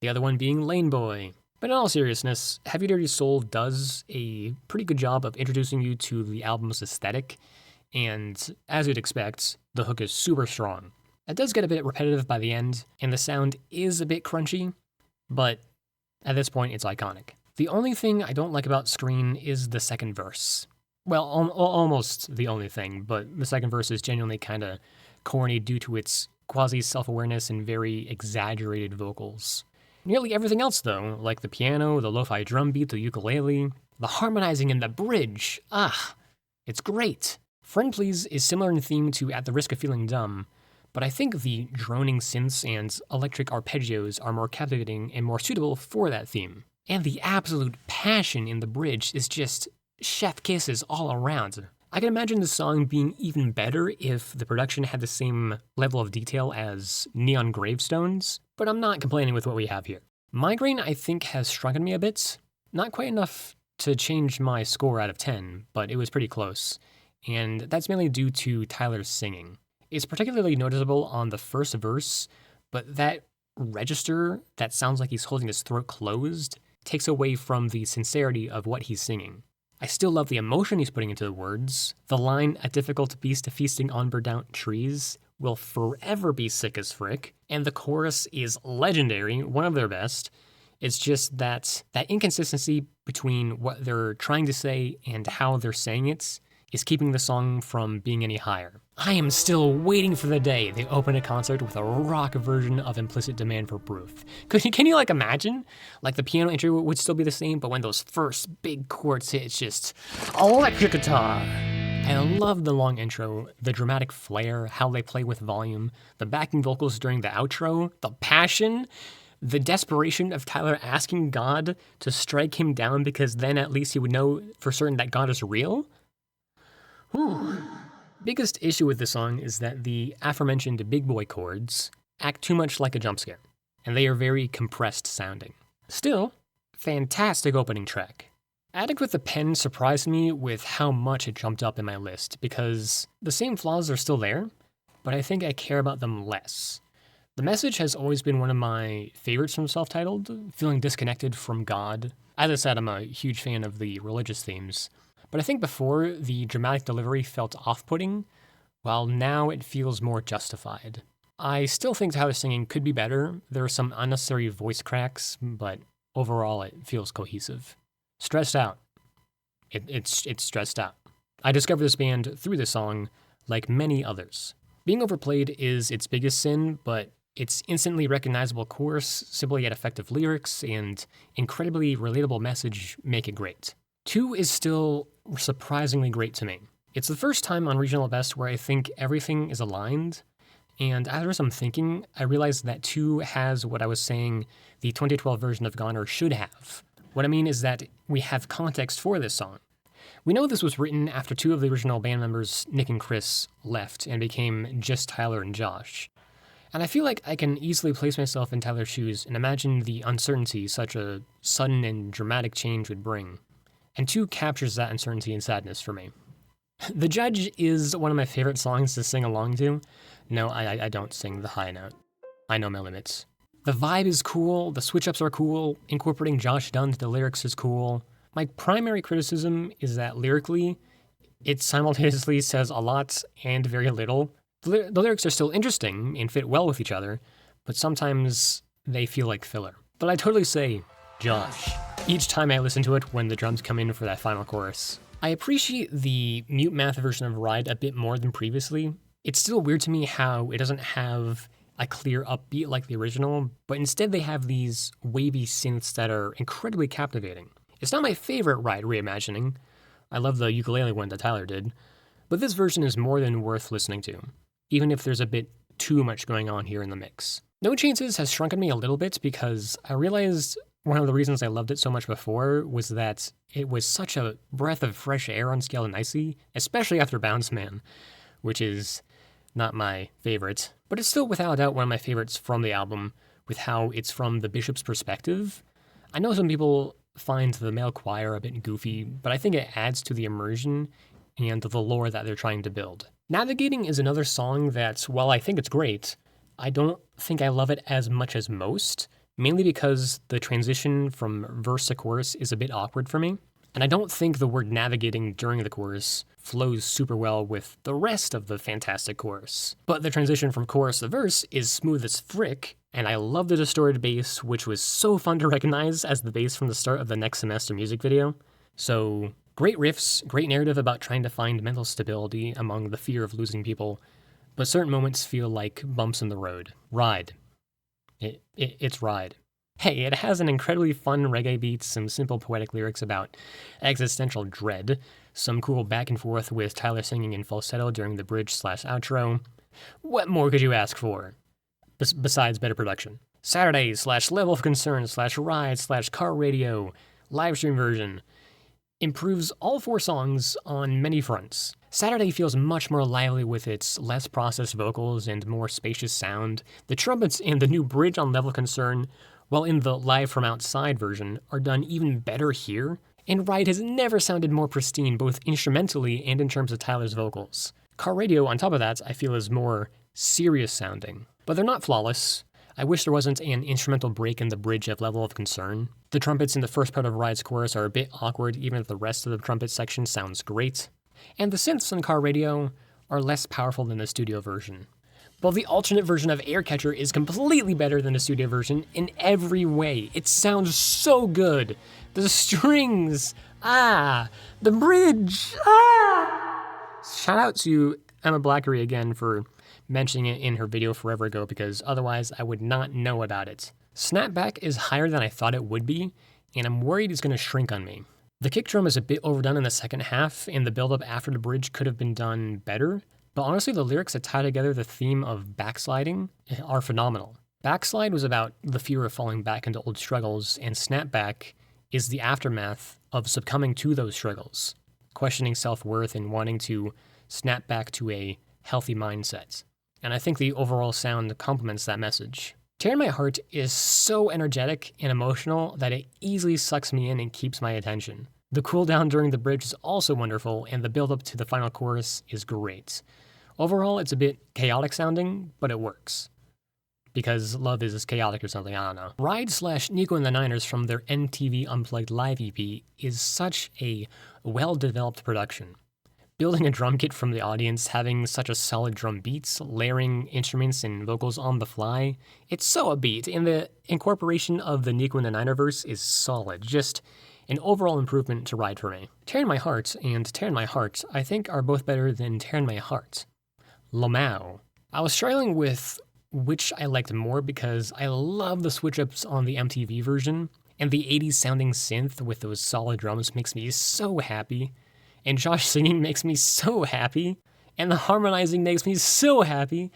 The other one being Lane Boy. But in all seriousness, Heavy Dirty Soul does a pretty good job of introducing you to the album's aesthetic, and as you'd expect, the hook is super strong. It does get a bit repetitive by the end, and the sound is a bit crunchy, but at this point it's iconic. The only thing I don't like about Screen is the second verse. Well, almost the only thing, but the second verse is genuinely kind of corny due to its quasi-self-awareness and very exaggerated vocals. Nearly everything else though, like the piano, the lo-fi drum beat, the ukulele, the harmonizing in the bridge, it's great. Friend Please is similar in theme to At the Risk of Feeling Dumb, but I think the droning synths and electric arpeggios are more captivating and more suitable for that theme. And the absolute passion in the bridge is just chef kisses all around. I can imagine the song being even better if the production had the same level of detail as Neon Gravestones, but I'm not complaining with what we have here. Migraine, I think, has shrunken me a bit. Not quite enough to change my score out of 10, but it was pretty close. And that's mainly due to Tyler's singing. It's particularly noticeable on the first verse, but that register that sounds like he's holding his throat closed takes away from the sincerity of what he's singing. I still love the emotion he's putting into the words. The line, "A difficult beast feasting on burnt-out trees," will forever be sick as frick, and the chorus is legendary, one of their best. It's just that inconsistency between what they're trying to say and how they're saying it is keeping the song from being any higher. I am still waiting for the day they open a concert with a rock version of Implicit Demand for Proof. Can you imagine? Like the piano intro would still be the same, but when those first big chords hit, it's just electric guitar. I love the long intro, the dramatic flair, how they play with volume, the backing vocals during the outro, the passion, the desperation of Tyler asking God to strike him down because then at least he would know for certain that God is real. Whew. Biggest issue with this song is that the aforementioned big boy chords act too much like a jump scare, and they are very compressed sounding. Still, fantastic opening track. Addict with the Pen surprised me with how much it jumped up in my list, because the same flaws are still there, but I think I care about them less. The Message has always been one of my favorites from Self-Titled, feeling disconnected from God. As I said, I'm a huge fan of the religious themes, but I think before, the dramatic delivery felt off-putting, while now it feels more justified. I still think Tyler's singing could be better. There are some unnecessary voice cracks, but overall it feels cohesive. Stressed Out. It's stressed out. I discovered this band through this song, like many others. Being overplayed is its biggest sin, but its instantly recognizable chorus, simple yet effective lyrics, and incredibly relatable message make it great. 2 is still surprisingly great to me. It's the first time on Regional Best where I think everything is aligned, and as I'm thinking, I realized that 2 has what I was saying the 2012 version of Goner should have. What I mean is that we have context for this song. We know this was written after 2 of the original band members, Nick and Chris, left and became just Tyler and Josh. And I feel like I can easily place myself in Tyler's shoes and imagine the uncertainty such a sudden and dramatic change would bring. And 2 captures that uncertainty and sadness for me. The Judge is one of my favorite songs to sing along to. No, I don't sing the high note. I know my limits. The vibe is cool, the switch-ups are cool, incorporating Josh Dun to the lyrics is cool. My primary criticism is that lyrically, it simultaneously says a lot and very little. The lyrics are still interesting and fit well with each other, but sometimes they feel like filler. But I totally say, Josh, each time I listen to it when the drums come in for that final chorus. I appreciate the Mute Math version of Ride a bit more than previously. It's still weird to me how it doesn't have a clear upbeat like the original, but instead they have these wavy synths that are incredibly captivating. It's not my favorite Ride reimagining. I love the ukulele one that Tyler did, but this version is more than worth listening to, even if there's a bit too much going on here in the mix. No Chances has shrunken me a little bit because I realized one of the reasons I loved it so much before was that it was such a breath of fresh air on Scale and Icy, especially after Bounce Man, which is not my favorite, but it's still without a doubt one of my favorites from the album, with how it's from the Bishop's perspective. I know some people find the male choir a bit goofy, but I think it adds to the immersion and the lore that they're trying to build. Navigating is another song that, while I think it's great, I don't think I love it as much as most, mainly because the transition from verse to chorus is a bit awkward for me. And I don't think the word navigating during the chorus flows super well with the rest of the fantastic chorus. But the transition from chorus to verse is smooth as frick, and I love the distorted bass, which was so fun to recognize as the bass from the start of the Next Semester music video. So, great riffs, great narrative about trying to find mental stability among the fear of losing people, but certain moments feel like bumps in the road. Ride. It's Ride. Hey, it has an incredibly fun reggae beat, some simple poetic lyrics about existential dread, some cool back and forth with Tyler singing in falsetto during the bridge/outro. What more could you ask for? Besides better production. Saturday/Level of Concern/Ride/Car Radio, livestream version. Improves all 4 songs on many fronts. Saturday feels much more lively with its less processed vocals and more spacious sound. The trumpets and the new bridge on Level of Concern, while in the Live from Outside version, are done even better here, and Ride has never sounded more pristine both instrumentally and in terms of Tyler's vocals. Car Radio, on top of that, I feel is more serious sounding. But they're not flawless. I wish there wasn't an instrumental break in the bridge of Level of Concern. The trumpets in the first part of Ride's chorus are a bit awkward, even if the rest of the trumpet section sounds great. And the synths on Car Radio are less powerful than the studio version. While the alternate version of Aircatcher is completely better than the studio version in every way. It sounds so good. The strings, the bridge, Shout out to Emma Blackery again for mentioning it in her video forever ago, because otherwise I would not know about it. Snapback is higher than I thought it would be, and I'm worried it's going to shrink on me. The kick drum is a bit overdone in the second half, and the build-up after the bridge could have been done better, but honestly the lyrics that tie together the theme of backsliding are phenomenal. Backslide was about the fear of falling back into old struggles, and Snapback is the aftermath of succumbing to those struggles. questioning self-worth and wanting to snap back to a healthy mindset. And I think the overall sound complements that message. Tear in My Heart is so energetic and emotional that it easily sucks me in and keeps my attention. The cooldown during the bridge is also wonderful, and the build-up to the final chorus is great. Overall, it's a bit chaotic sounding, but it works. Because love is chaotic or something, I don't know. Ride/Nico and the Niners from their MTV Unplugged Live EP is such a well-developed production. Building a drum kit from the audience, having such a solid drum beats, layering instruments and vocals on the fly, it's so upbeat, and the incorporation of the Nico and the Niner verse is solid, just an overall improvement to Ride for me. Tear in My Heart and Tear in My Heart, I think, are both better than Tear in My Heart. Lamau. I was struggling with which I liked more because I love the switch-ups on the MTV version, and the 80s sounding synth with those solid drums makes me so happy, and Josh singing makes me so happy, and the harmonizing makes me so happy,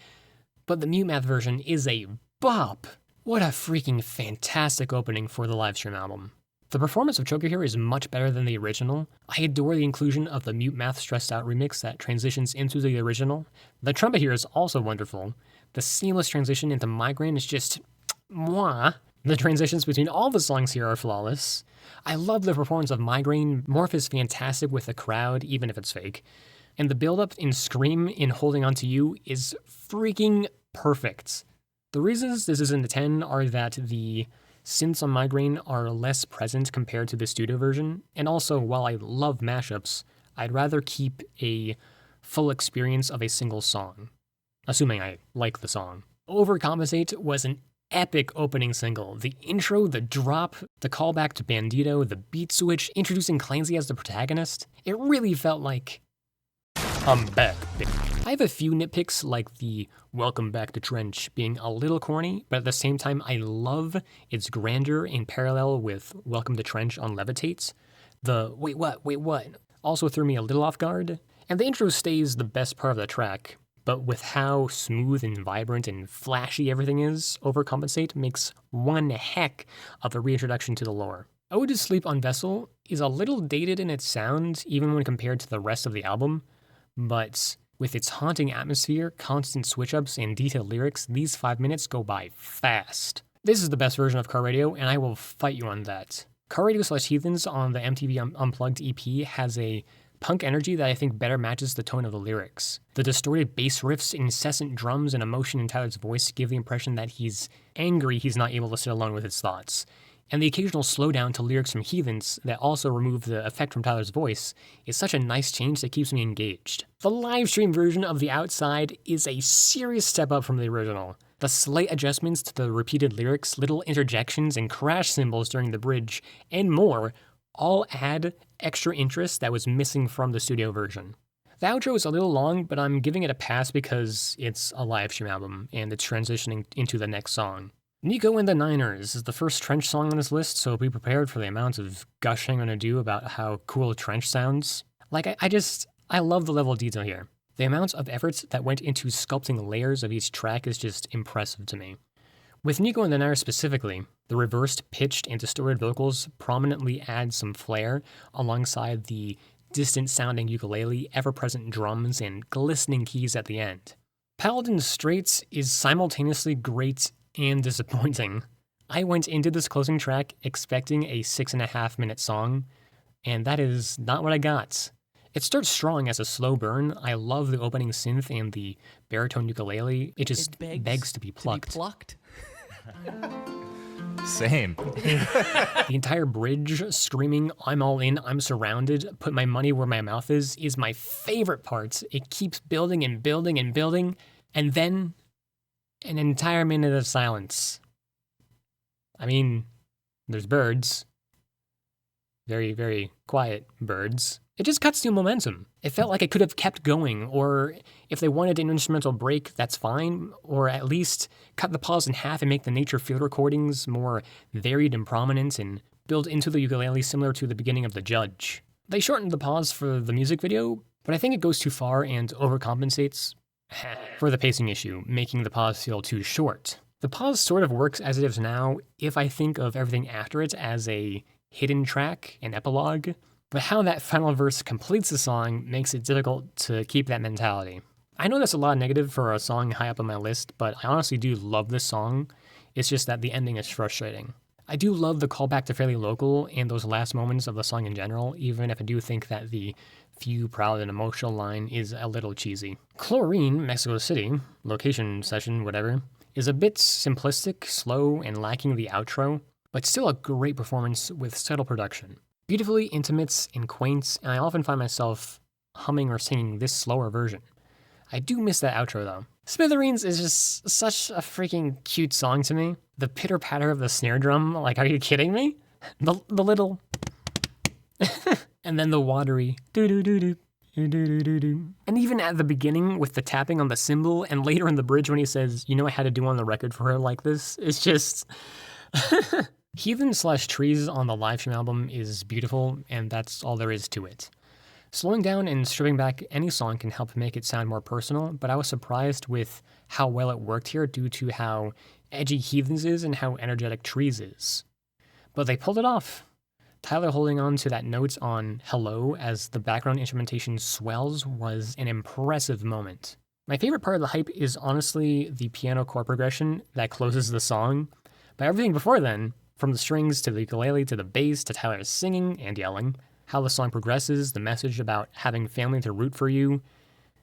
but the Mute Math version is a bop. What a freaking fantastic opening for the livestream album. The performance of Choker here is much better than the original. I adore the inclusion of the Mute Math Stressed Out remix that transitions into the original. The trumpet here is also wonderful. The seamless transition into Migraine is just mwah. The transitions between all the songs here are flawless. I love the performance of Migraine. Morph is fantastic with the crowd, even if it's fake. And the build-up in Scream in Holding On To You is freaking perfect. The reasons this isn't a 10 are that the synths on Migraine are less present compared to the studio version, and also, while I love mashups, I'd rather keep a full experience of a single song, assuming I like the song. Overcompensate was an epic opening single. The intro, the drop, the callback to Bandito, the beat switch, introducing Clancy as the protagonist, it really felt like, I'm back, bitch. I have a few nitpicks, like the Welcome Back to Trench being a little corny, but at the same time I love its grandeur in parallel with Welcome to Trench on Levitates. The wait what also threw me a little off guard, and the intro stays the best part of the track, but with how smooth and vibrant and flashy everything is, Overcompensate makes one heck of a reintroduction to the lore. Ode to Sleep on Vessel is a little dated in its sound, even when compared to the rest of the album, but with its haunting atmosphere, constant switch-ups, and detailed lyrics, these 5 minutes go by fast. This is the best version of Car Radio, and I will fight you on that. Car Radio/Heathens on the MTV Unplugged EP has a punk energy that I think better matches the tone of the lyrics. The distorted bass riffs, incessant drums, and emotion in Tyler's voice give the impression that he's angry he's not able to sit alone with his thoughts. And the occasional slowdown to lyrics from Heathens that also remove the effect from Tyler's voice is such a nice change that keeps me engaged. The livestream version of The Outside is a serious step up from the original. The slight adjustments to the repeated lyrics, little interjections, and crash cymbals during the bridge, and more, all add extra interest that was missing from the studio version. The outro is a little long, but I'm giving it a pass because it's a livestream album, and it's transitioning into the next song. Nico and the Niners is the first Trench song on this list, so be prepared for the amount of gushing I'm gonna do about how cool Trench sounds. I love the level of detail here. The amount of effort that went into sculpting layers of each track is just impressive to me. With Nico and the Niners specifically, the reversed, pitched, and distorted vocals prominently add some flair alongside the distant-sounding ukulele, ever-present drums, and glistening keys at the end. Paladin Straits is simultaneously great and disappointing. I went into this closing track expecting a 6.5-minute song, and that is not what I got. It starts strong as a slow burn. I love the opening synth and the baritone ukulele. It just begs to be plucked. Same. The entire bridge screaming, I'm all in, I'm surrounded, put my money where my mouth is my favorite part. It keeps building and building and building, and then an entire minute of silence. I mean, there's birds. Very, very quiet birds. It just cuts to momentum. It felt like it could have kept going, or if they wanted an instrumental break, that's fine, or at least cut the pause in half and make the nature field recordings more varied and prominent and build into the ukulele similar to the beginning of The Judge. They shortened the pause for the music video, but I think it goes too far and overcompensates for the pacing issue, making the pause feel too short. The pause sort of works as it is now if I think of everything after it as a hidden track, an epilogue, but how that final verse completes the song makes it difficult to keep that mentality. I know that's a lot of negative for a song high up on my list, but I honestly do love this song. It's just that the ending is frustrating. I do love the callback to Fairly Local and those last moments of the song in general, even if I do think that the few proud and emotional line is a little cheesy. Chlorine, Mexico City, location session, whatever, is a bit simplistic, slow, and lacking the outro, but still a great performance with subtle production. Beautifully intimate and quaint, and I often find myself humming or singing this slower version. I do miss that outro though. Smithereens is just such a freaking cute song to me. The pitter patter of the snare drum, like, are you kidding me? The little, and then the watery doo doo doo doo doo doo doo doo. And even at the beginning with the tapping on the cymbal, and later in the bridge when he says, "You know I had to do on the record for her like this," it's just. Heathen/Trees on the live stream album is beautiful, and that's all there is to it. Slowing down and stripping back any song can help make it sound more personal, but I was surprised with how well it worked here due to how edgy Heathens is and how energetic Trees is. But they pulled it off. Tyler holding on to that note on Hello as the background instrumentation swells was an impressive moment. My favorite part of the hype is honestly the piano chord progression that closes the song, but everything before then, from the strings to the ukulele to the bass to Tyler singing and yelling, how the song progresses, the message about having family to root for you,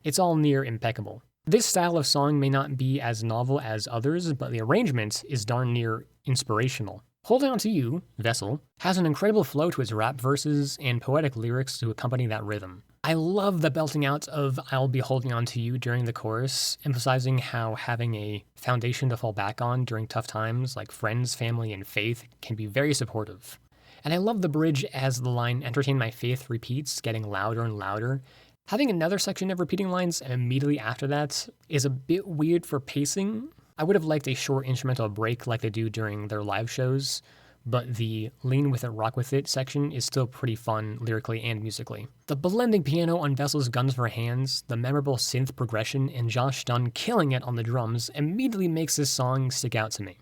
it's all near impeccable. This style of song may not be as novel as others, but the arrangement is darn near inspirational. Holding On to You, Vessel, has an incredible flow to its rap verses and poetic lyrics to accompany that rhythm. I love the belting out of I'll Be Holding On to You during the chorus, emphasizing how having a foundation to fall back on during tough times like friends, family, and faith can be very supportive. And I love the bridge as the line "Entertain My Faith" repeats, getting louder and louder. Having another section of repeating lines immediately after that is a bit weird for pacing. I would have liked a short instrumental break like they do during their live shows, but the lean with it, rock with it section is still pretty fun lyrically and musically. The blending piano on Vessel's Guns for Hands, the memorable synth progression, and Josh Dunn killing it on the drums immediately makes this song stick out to me.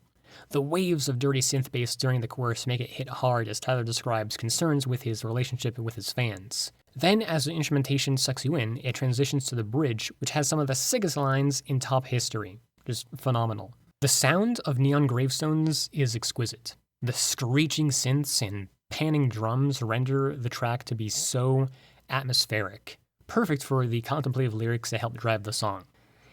The waves of dirty synth bass during the chorus make it hit hard as Tyler describes concerns with his relationship with his fans. Then, as the instrumentation sucks you in, it transitions to the bridge, which has some of the sickest lines in top history. Just phenomenal. The sound of Neon Gravestones is exquisite. The screeching synths and panning drums render the track to be so atmospheric, perfect for the contemplative lyrics that help drive the song.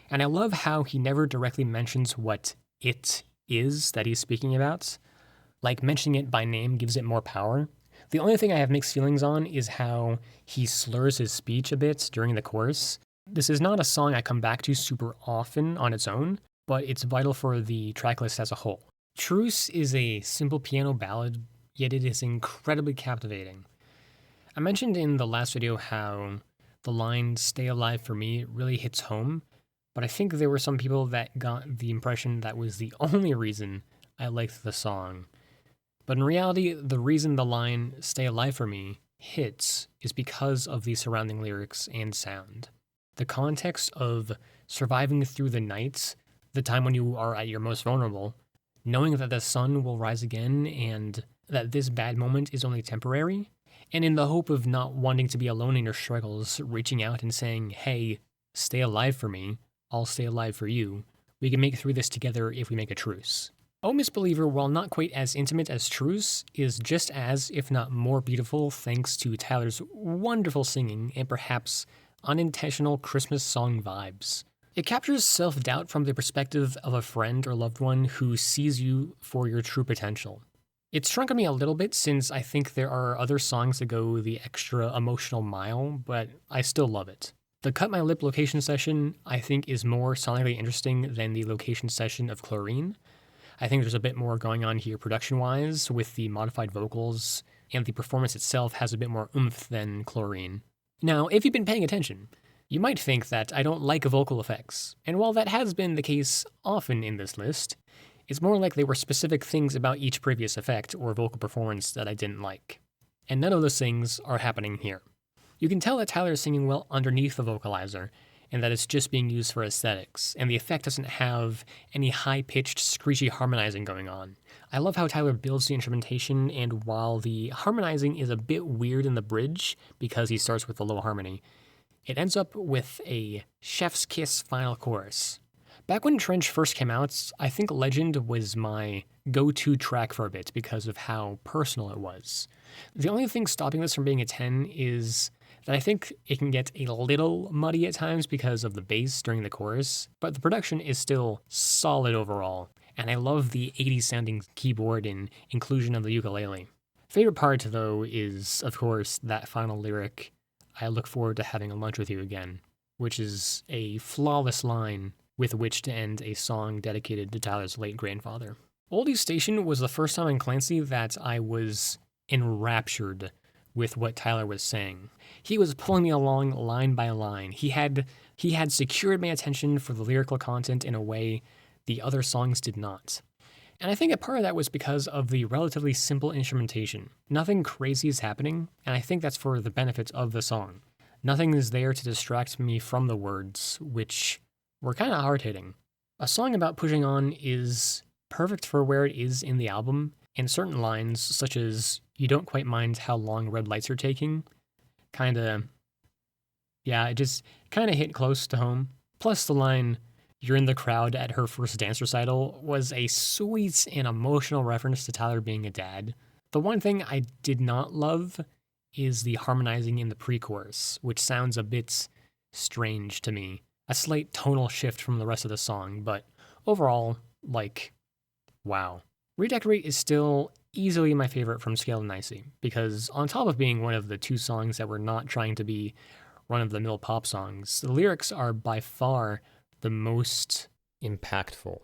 And I love how he never directly mentions what it is that he's speaking about. Like, mentioning it by name gives it more power. The only thing I have mixed feelings on is how he slurs his speech a bit during the chorus. This is not a song I come back to super often on its own, but it's vital for the tracklist as a whole. Truce is a simple piano ballad, yet it is incredibly captivating. I mentioned in the last video how the line "Stay Alive for Me" really hits home, but I think there were some people that got the impression that was the only reason I liked the song. But in reality, the reason the line "Stay Alive for Me" hits is because of the surrounding lyrics and sound. The context of surviving through the nights, the time when you are at your most vulnerable, knowing that the sun will rise again and that this bad moment is only temporary, and in the hope of not wanting to be alone in your struggles, reaching out and saying, "Hey, stay alive for me, I'll stay alive for you. We can make it through this together if we make a truce." Oh Misbeliever, while not quite as intimate as Truce, is just as, if not more beautiful, thanks to Tyler's wonderful singing and perhaps unintentional Christmas song vibes. It captures self-doubt from the perspective of a friend or loved one who sees you for your true potential. It's shrunken me a little bit since I think there are other songs that go the extra emotional mile, but I still love it. The Cut My Lip location session, I think, is more sonically interesting than the location session of Chlorine. I think there's a bit more going on here production-wise with the modified vocals, and the performance itself has a bit more oomph than Chlorine. Now, if you've been paying attention, you might think that I don't like vocal effects, and while that has been the case often in this list, it's more like there were specific things about each previous effect or vocal performance that I didn't like. And none of those things are happening here. You can tell that Tyler is singing well underneath the vocalizer, and that it's just being used for aesthetics, and the effect doesn't have any high-pitched, screechy harmonizing going on. I love how Tyler builds the instrumentation, and while the harmonizing is a bit weird in the bridge, because he starts with a low harmony, it ends up with a chef's kiss final chorus. Back when Trench first came out, I think Legend was my go-to track for a bit because of how personal it was. The only thing stopping this from being a 10 is that I think it can get a little muddy at times because of the bass during the chorus, but the production is still solid overall, and I love the 80s sounding keyboard and inclusion of the ukulele. Favorite part, though, is, of course, that final lyric, "I look forward to having a lunch with you again," which is a flawless line with which to end a song dedicated to Tyler's late grandfather. Oldies Station was the first time in Clancy that I was enraptured with what Tyler was saying. He was pulling me along line by line. He had secured my attention for the lyrical content in a way the other songs did not. And I think a part of that was because of the relatively simple instrumentation. Nothing crazy is happening, and I think that's for the benefit of the song. Nothing is there to distract me from the words, which were kind of hard-hitting. A song about pushing on is perfect for where it is in the album, and certain lines, such as, "You don't quite mind how long red lights are taking," it just kind of hit close to home. Plus the line, "You're in the crowd at her first dance recital," was a sweet and emotional reference to Tyler being a dad. The one thing I did not love is the harmonizing in the pre-chorus, which sounds a bit strange to me. A slight tonal shift from the rest of the song, but overall, wow. Redecorate is still easily my favorite from Scale and Icy, because on top of being one of the two songs that were not trying to be run-of-the-mill pop songs, the lyrics are by far the most impactful.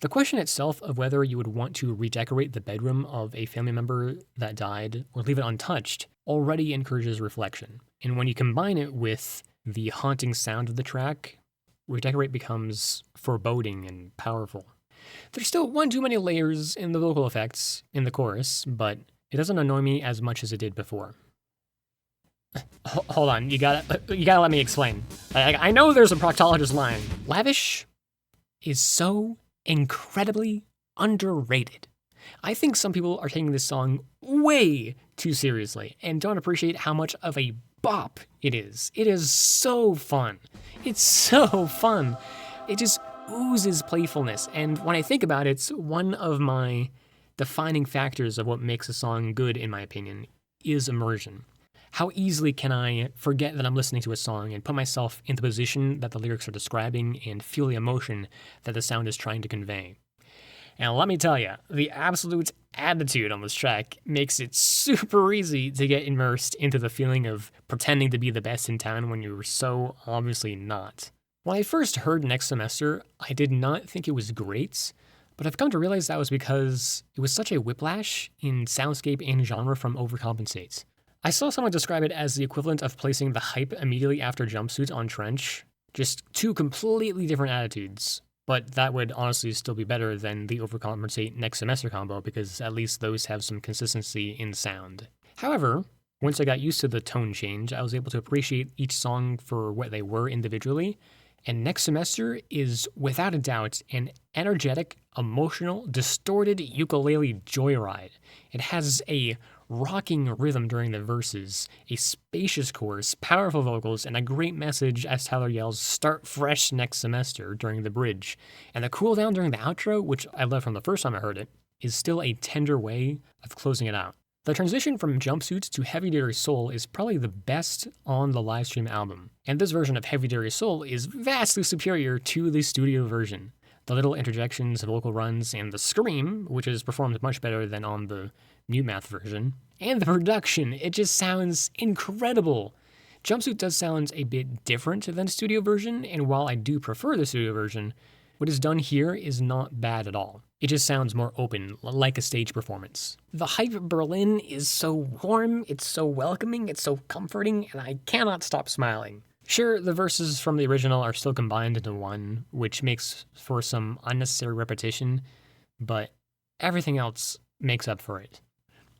The question itself of whether you would want to redecorate the bedroom of a family member that died or leave it untouched already encourages reflection. And when you combine it with the haunting sound of the track, Redecorate becomes foreboding and powerful. There's still one too many layers in the vocal effects in the chorus, but it doesn't annoy me as much as it did before. Hold on, you gotta let me explain. I know there's a proctologist line. Lavish is so incredibly underrated. I think some people are taking this song way too seriously and don't appreciate how much of a bop it is. It is so fun. It's so fun. It just oozes playfulness, and when I think about it, it's one of my defining factors of what makes a song good, in my opinion, is immersion. How easily can I forget that I'm listening to a song and put myself in the position that the lyrics are describing and feel the emotion that the sound is trying to convey? And let me tell you, the absolute attitude on this track makes it super easy to get immersed into the feeling of pretending to be the best in town when you're so obviously not. When I first heard Next Semester, I did not think it was great, but I've come to realize that was because it was such a whiplash in soundscape and genre from Overcompensate. I saw someone describe it as the equivalent of placing the hype immediately after Jumpsuit on Trench. Just two completely different attitudes, but that would honestly still be better than the Overcompensate Next Semester combo because at least those have some consistency in sound. However, once I got used to the tone change, I was able to appreciate each song for what they were individually. And Next Semester is, without a doubt, an energetic, emotional, distorted ukulele joyride. It has a rocking rhythm during the verses, a spacious chorus, powerful vocals, and a great message as Tyler yells, "Start fresh next semester," during the bridge. And the cool down during the outro, which I love from the first time I heard it, is still a tender way of closing it out. The transition from Jumpsuit to Heavy Duty Soul is probably the best on the livestream album, and this version of Heavy Duty Soul is vastly superior to the studio version. The little interjections, vocal runs, and the scream, which is performed much better than on the Mute Math version, and the production, it just sounds incredible. Jumpsuit does sound a bit different than the studio version, and while I do prefer the studio version, what is done here is not bad at all. It just sounds more open, like a stage performance. The Hype Berlin is so warm, it's so welcoming, it's so comforting, and I cannot stop smiling. Sure, the verses from the original are still combined into one, which makes for some unnecessary repetition, but everything else makes up for it.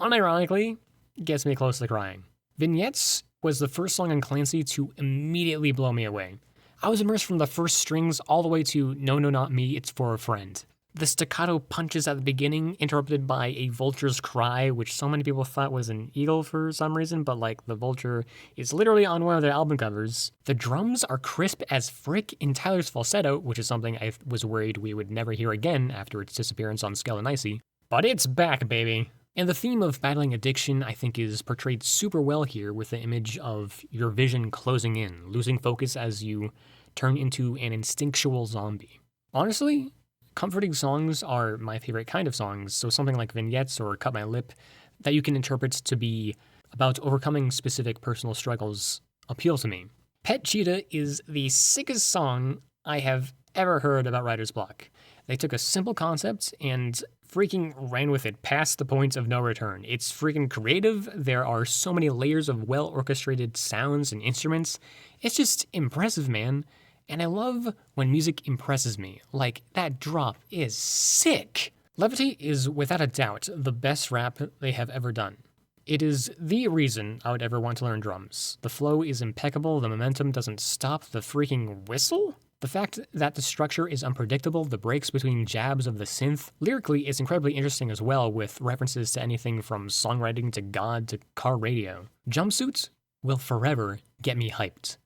Unironically, gets me close to crying. Vignettes was the first song on Clancy to immediately blow me away. I was immersed from the first strings all the way to No, No, Not Me, It's For a Friend. The staccato punches at the beginning, interrupted by a vulture's cry, which so many people thought was an eagle for some reason, but like the vulture is literally on one of their album covers. The drums are crisp as frick in Tyler's falsetto, which is something I was worried we would never hear again after its disappearance on Skeleton Icy. But it's back, baby! And the theme of battling addiction, I think, is portrayed super well here with the image of your vision closing in, losing focus as you turn into an instinctual zombie. Honestly, comforting songs are my favorite kind of songs, so something like Vignettes or Cut My Lip that you can interpret to be about overcoming specific personal struggles appeal to me. Pet Cheetah is the sickest song I have ever heard about Writer's Block. They took a simple concept and freaking ran with it past the point of no return. It's freaking creative. There are so many layers of well-orchestrated sounds and instruments. It's just impressive, man. And I love when music impresses me. Like, that drop is sick. Levity is without a doubt the best rap they have ever done. It is the reason I would ever want to learn drums. The flow is impeccable, the momentum doesn't stop, the freaking whistle? The fact that the structure is unpredictable, the breaks between jabs of the synth, lyrically is incredibly interesting as well, with references to anything from songwriting to God to car radio. Jumpsuits will forever get me hyped.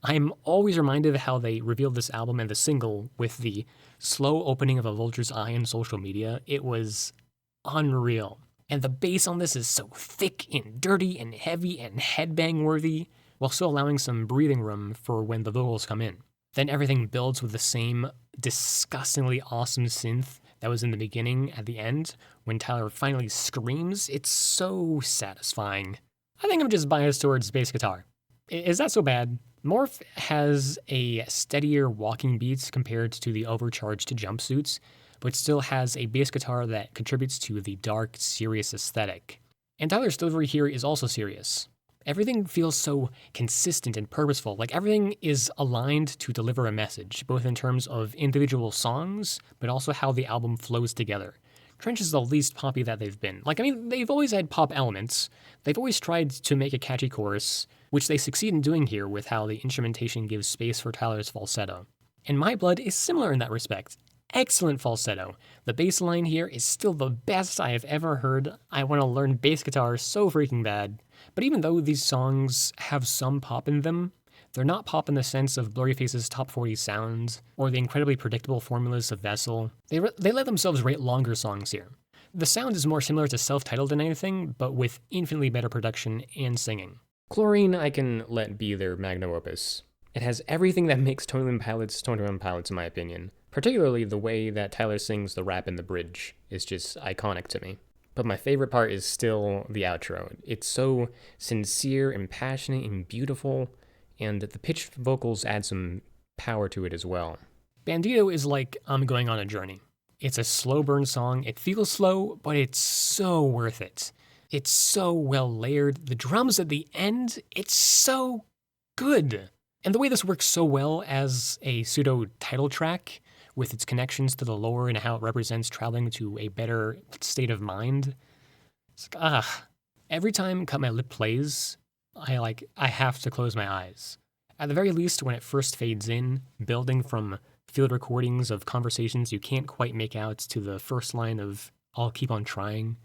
I'm always reminded of how they revealed this album and the single with the slow opening of a vulture's eye in social media. It was unreal. And the bass on this is so thick and dirty and heavy and headbang worthy, while still allowing some breathing room for when the vocals come in. Then everything builds with the same disgustingly awesome synth that was in the beginning at the end when Tyler finally screams. It's so satisfying. I think I'm just biased towards bass guitar. Is that so bad? Morph has a steadier walking beat compared to the overcharged Jumpsuits, but still has a bass guitar that contributes to the dark, serious aesthetic. And Tyler's delivery here is also serious. Everything feels so consistent and purposeful, like everything is aligned to deliver a message, both in terms of individual songs, but also how the album flows together. Trench is the least poppy that they've been. They've always had pop elements. They've always tried to make a catchy chorus, which they succeed in doing here with how the instrumentation gives space for Tyler's falsetto. And My Blood is similar in that respect. Excellent falsetto. The bass line here is still the best I have ever heard. I want to learn bass guitar so freaking bad. But even though these songs have some pop in them, they're not pop in the sense of Blurryface's top 40 sound or the incredibly predictable formulas of Vessel. They let themselves write longer songs here. The sound is more similar to Self-Titled than anything, but with infinitely better production and singing. Chlorine I can let be their magnum opus. It has everything that makes Tony One Pilots in my opinion. Particularly the way that Tyler sings the rap in the bridge is just iconic to me. But my favorite part is still the outro. It's so sincere and passionate and beautiful, and the pitched vocals add some power to it as well. Bandito is like I'm going on a journey. It's a slow burn song. It feels slow, but it's so worth it. It's so well layered. The drums at the end, it's so good. And the way this works so well as a pseudo title track, with its connections to the lore and how it represents traveling to a better state of mind. It's like, every time Cut My Lip plays, I have to close my eyes. At the very least, when it first fades in, building from field recordings of conversations you can't quite make out to the first line of I'll Keep On Trying.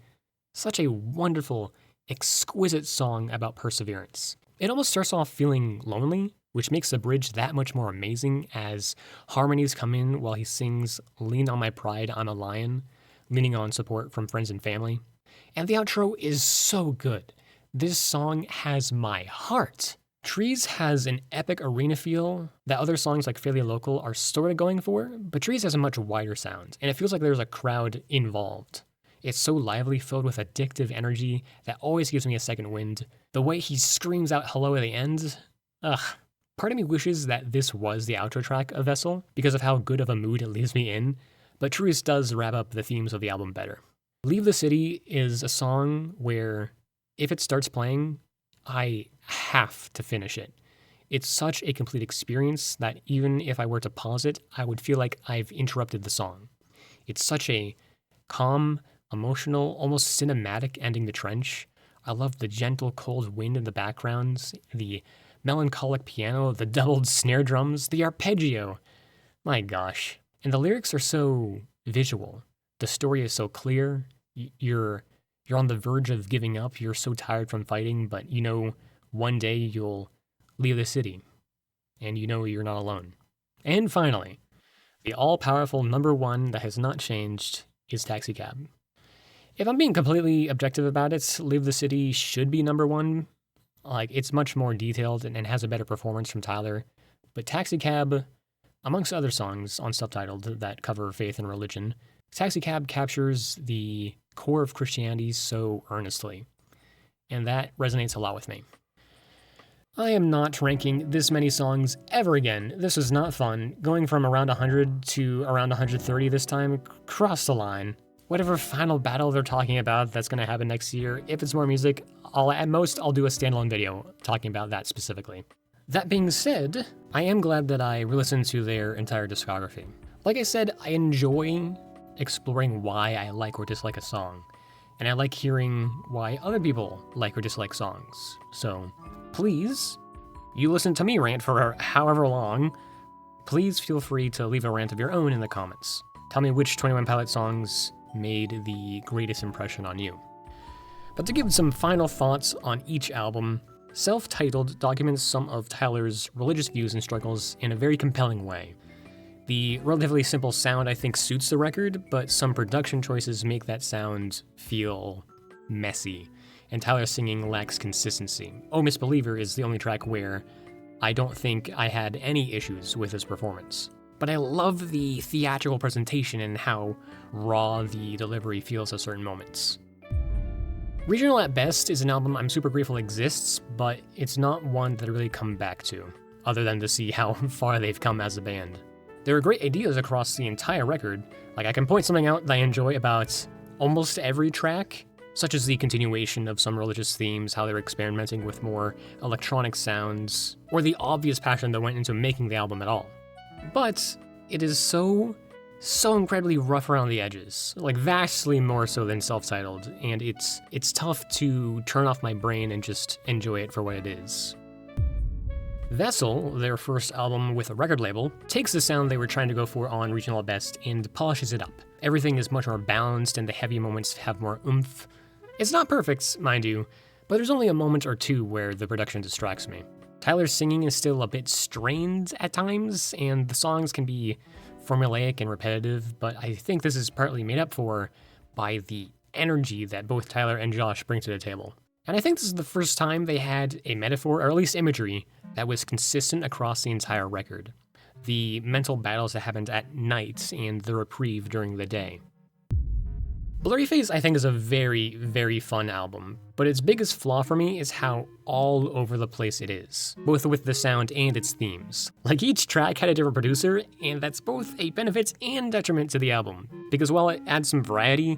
Such a wonderful, exquisite song about perseverance. It almost starts off feeling lonely, which makes the bridge that much more amazing as harmonies come in while he sings Lean on My Pride, I'm a Lion, leaning on support from friends and family. And the outro is so good. This song has my heart. Trees has an epic arena feel that other songs like Fairly Local are sort of going for, but Trees has a much wider sound, and it feels like there's a crowd involved. It's so lively, filled with addictive energy that always gives me a second wind. The way he screams out hello at the end, part of me wishes that this was the outro track of Vessel because of how good of a mood it leaves me in, but Truce does wrap up the themes of the album better. Leave the City is a song where, if it starts playing, I have to finish it. It's such a complete experience that even if I were to pause it, I would feel like I've interrupted the song. It's such a calm, emotional, almost cinematic ending to Trench. I love the gentle, cold wind in the background, the melancholic piano, the doubled snare drums, the arpeggio. My gosh. And the lyrics are so visual. The story is so clear. You're on the verge of giving up. You're so tired from fighting, but you know one day you'll leave the city. And you know you're not alone. And finally, the all-powerful number one that has not changed is Taxi Cab. If I'm being completely objective about it, Leave the City should be number one. Like, it's much more detailed and has a better performance from Tyler. But Taxi Cab, amongst other songs on Subtitled that cover faith and religion, Taxi Cab captures the core of Christianity so earnestly. And that resonates a lot with me. I am not ranking this many songs ever again. This was not fun. Going from around 100 to around 130 this time crossed the line. Whatever final battle they're talking about that's going to happen next year, if it's more music, I'll do a standalone video talking about that specifically. That being said, I am glad that I listened to their entire discography. Like I said, I enjoy exploring why I like or dislike a song, and I like hearing why other people like or dislike songs. So please, you listen to me rant for however long, please feel free to leave a rant of your own in the comments. Tell me which 21 Pilots songs made the greatest impression on you. But to give some final thoughts on each album, Self-Titled documents some of Tyler's religious views and struggles in a very compelling way. The relatively simple sound I think suits the record, but some production choices make that sound feel messy, and Tyler's singing lacks consistency. Oh Misbeliever is the only track where I don't think I had any issues with his performance. But I love the theatrical presentation and how raw the delivery feels at certain moments. Regional at Best is an album I'm super grateful exists, but it's not one that I really come back to, other than to see how far they've come as a band. There are great ideas across the entire record. Like, I can point something out that I enjoy about almost every track, such as the continuation of some religious themes, how they're experimenting with more electronic sounds, or the obvious passion that went into making the album at all. But it is so incredibly rough around the edges, like vastly more so than Self-Titled, and it's tough to turn off my brain and just enjoy it for what it is. Vessel, their first album with a record label, takes the sound they were trying to go for on Regional at Best and polishes it up. Everything is much more balanced and the heavy moments have more oomph. It's not perfect, mind you, but there's only a moment or two where the production distracts me. Tyler's singing is still a bit strained at times, and the songs can be formulaic and repetitive, but I think this is partly made up for by the energy that both Tyler and Josh bring to the table. And I think this is the first time they had a metaphor, or at least imagery, that was consistent across the entire record. The mental battles that happened at night and the reprieve during the day. Blurry Face, I think, is a very, very fun album, but its biggest flaw for me is how all over the place it is, both with the sound and its themes. Like, each track had a different producer, and that's both a benefit and detriment to the album, because while it adds some variety,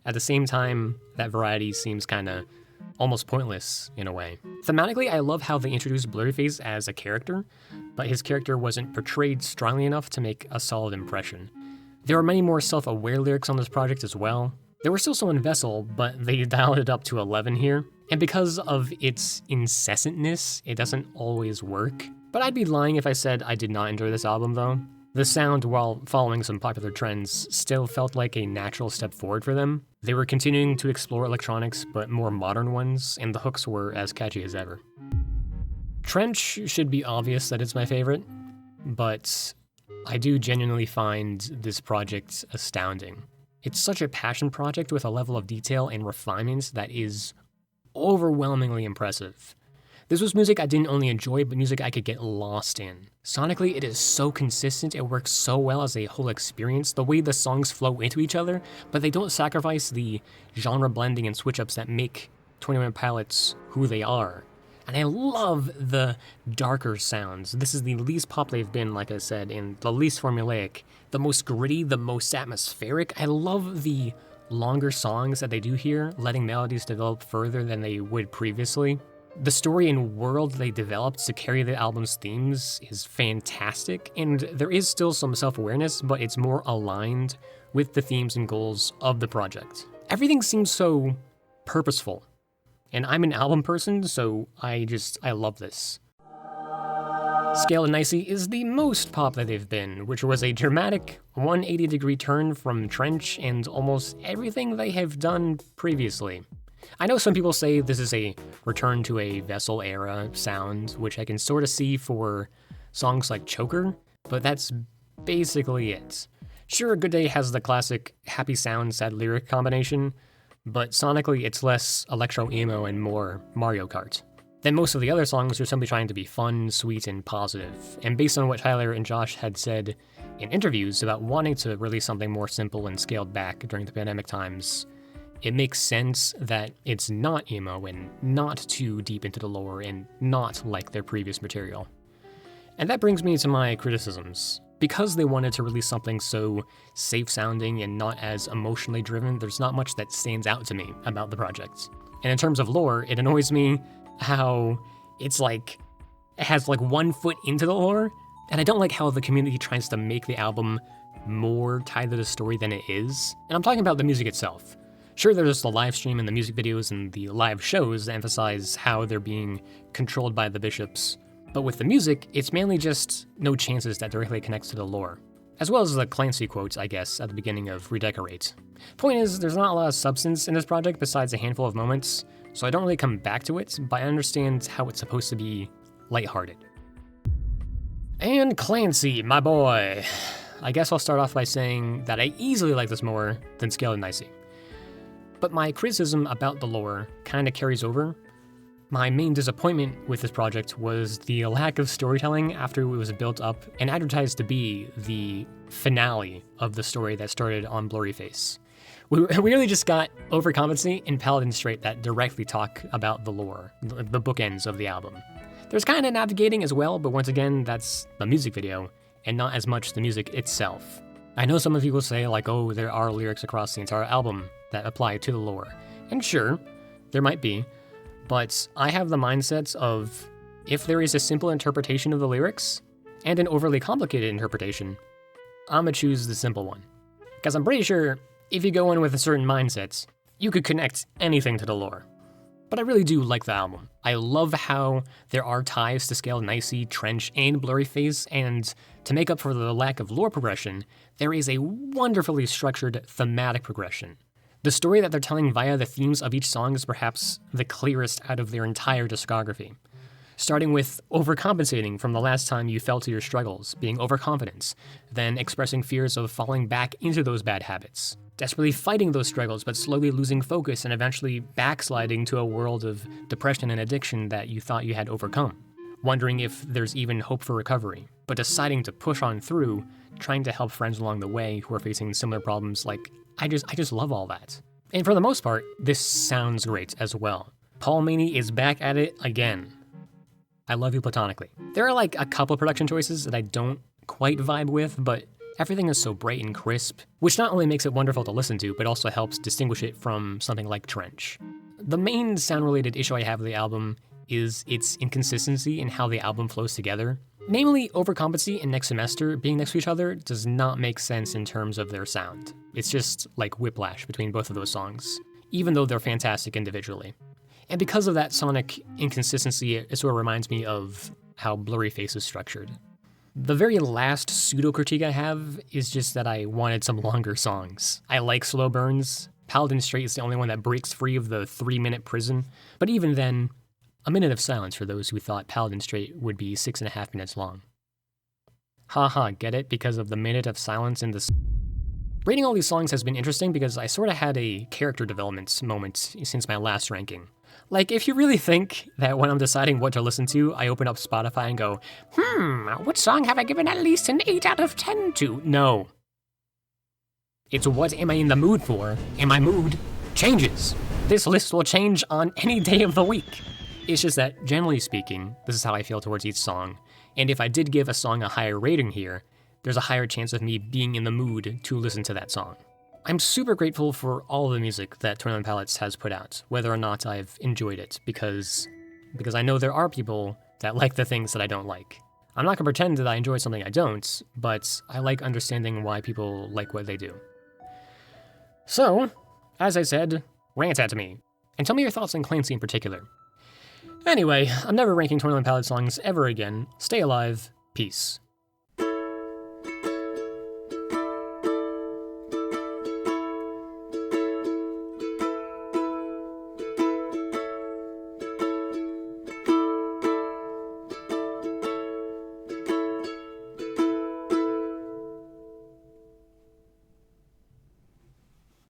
at the same time, that variety seems kinda almost pointless in a way. Thematically, I love how they introduced Blurryface as a character, but his character wasn't portrayed strongly enough to make a solid impression. There are many more self-aware lyrics on this project as well. There were still some in Vessel, but they dialed it up to 11 here, and because of its incessantness, it doesn't always work. But I'd be lying if I said I did not enjoy this album though. The sound, while following some popular trends, still felt like a natural step forward for them. They were continuing to explore electronics, but more modern ones, and the hooks were as catchy as ever. Trench should be obvious that it's my favorite, but I do genuinely find this project astounding. It's such a passion project with a level of detail and refinement that is overwhelmingly impressive. This was music I didn't only enjoy, but music I could get lost in. Sonically, it is so consistent, it works so well as a whole experience, the way the songs flow into each other, but they don't sacrifice the genre blending and switch-ups that make 21 Pilots who they are. And I love the darker sounds. This is the least pop they've been, like I said, and the least formulaic, the most gritty, the most atmospheric. I love the longer songs that they do here, letting melodies develop further than they would previously. The story and world they developed to carry the album's themes is fantastic, and there is still some self-awareness, but it's more aligned with the themes and goals of the project. Everything seems so purposeful. And I'm an album person, so I love this. Scale and Nicey is the most pop that they've been, which was a dramatic 180-degree turn from Trench and almost everything they have done previously. I know some people say this is a return to a Vessel era sound, which I can sort of see for songs like Choker, but that's basically it. Sure, Good Day has the classic happy sound, sad lyric combination, but sonically it's less electro-emo and more Mario Kart. Then most of the other songs are simply trying to be fun, sweet, and positive, and based on what Tyler and Josh had said in interviews about wanting to release something more simple and scaled back during the pandemic times, it makes sense that it's not emo and not too deep into the lore and not like their previous material. And that brings me to my criticisms. Because they wanted to release something so safe-sounding and not as emotionally driven, there's not much that stands out to me about the project. And in terms of lore, it annoys me how it has 1 foot into the lore, and I don't like how the community tries to make the album more tied to the story than it is. And I'm talking about the music itself. Sure, there's the live stream and the music videos and the live shows that emphasize how they're being controlled by the bishops, but with the music, it's mainly just no chances that directly connects to the lore. As well as the Clancy quotes, I guess, at the beginning of Redecorate. Point is, there's not a lot of substance in this project besides a handful of moments, so I don't really come back to it, but I understand how it's supposed to be lighthearted. And Clancy, my boy. I guess I'll start off by saying that I easily like this more than Scale and Nicey. But my criticism about the lore kinda carries over. My main disappointment with this project was the lack of storytelling after it was built up and advertised to be the finale of the story that started on Blurryface. We really just got Overcompensate and Paladin Strait that directly talk about the lore, the bookends of the album. There's kind of navigating as well, but once again, that's the music video, and not as much the music itself. I know some of you will say, oh, there are lyrics across the entire album that apply to the lore. And sure, there might be, but I have the mindsets of, if there is a simple interpretation of the lyrics, and an overly complicated interpretation, I'ma choose the simple one. Because I'm pretty sure, if you go in with a certain mindset, you could connect anything to the lore. But I really do like the album. I love how there are ties to Scale Nicey, Trench, and Blurryface, and to make up for the lack of lore progression, there is a wonderfully structured thematic progression. The story that they're telling via the themes of each song is perhaps the clearest out of their entire discography. Starting with overcompensating from the last time you fell to your struggles, being overconfident, then expressing fears of falling back into those bad habits, desperately fighting those struggles but slowly losing focus and eventually backsliding to a world of depression and addiction that you thought you had overcome, wondering if there's even hope for recovery, but deciding to push on through, trying to help friends along the way who are facing similar problems. I just love all that. And for the most part, this sounds great as well. Paul Maney is back at it again. I love you platonically. There are a couple production choices that I don't quite vibe with, but everything is so bright and crisp, which not only makes it wonderful to listen to, but also helps distinguish it from something like Trench. The main sound-related issue I have with the album is its inconsistency in how the album flows together. Namely, Overcompensate and Next Semester being next to each other does not make sense in terms of their sound. It's just like whiplash between both of those songs, even though they're fantastic individually. And because of that sonic inconsistency, it sort of reminds me of how Blurryface is structured. The very last pseudo-critique I have is just that I wanted some longer songs. I like slow burns. Paladin Strait is the only one that breaks free of the 3-minute prison, but even then, a minute of silence for those who thought Paladin Strait would be 6.5 minutes long. Haha, get it? Because of the minute of silence in the... Rating all these songs has been interesting because I sort of had a character development moment since my last ranking. If you really think that when I'm deciding what to listen to, I open up Spotify and go, what song have I given at least an 8 out of 10 to? No. It's what am I in the mood for, and my mood changes. This list will change on any day of the week. It's just that, generally speaking, this is how I feel towards each song, and if I did give a song a higher rating here, there's a higher chance of me being in the mood to listen to that song. I'm super grateful for all of the music that Tournament Palettes has put out, whether or not I've enjoyed it, because I know there are people that like the things that I don't like. I'm not gonna pretend that I enjoy something I don't, but I like understanding why people like what they do. So, as I said, rant at me, and tell me your thoughts on Clancy in particular. Anyway, I'm never ranking 21 Pilots songs ever again. Stay alive. Peace.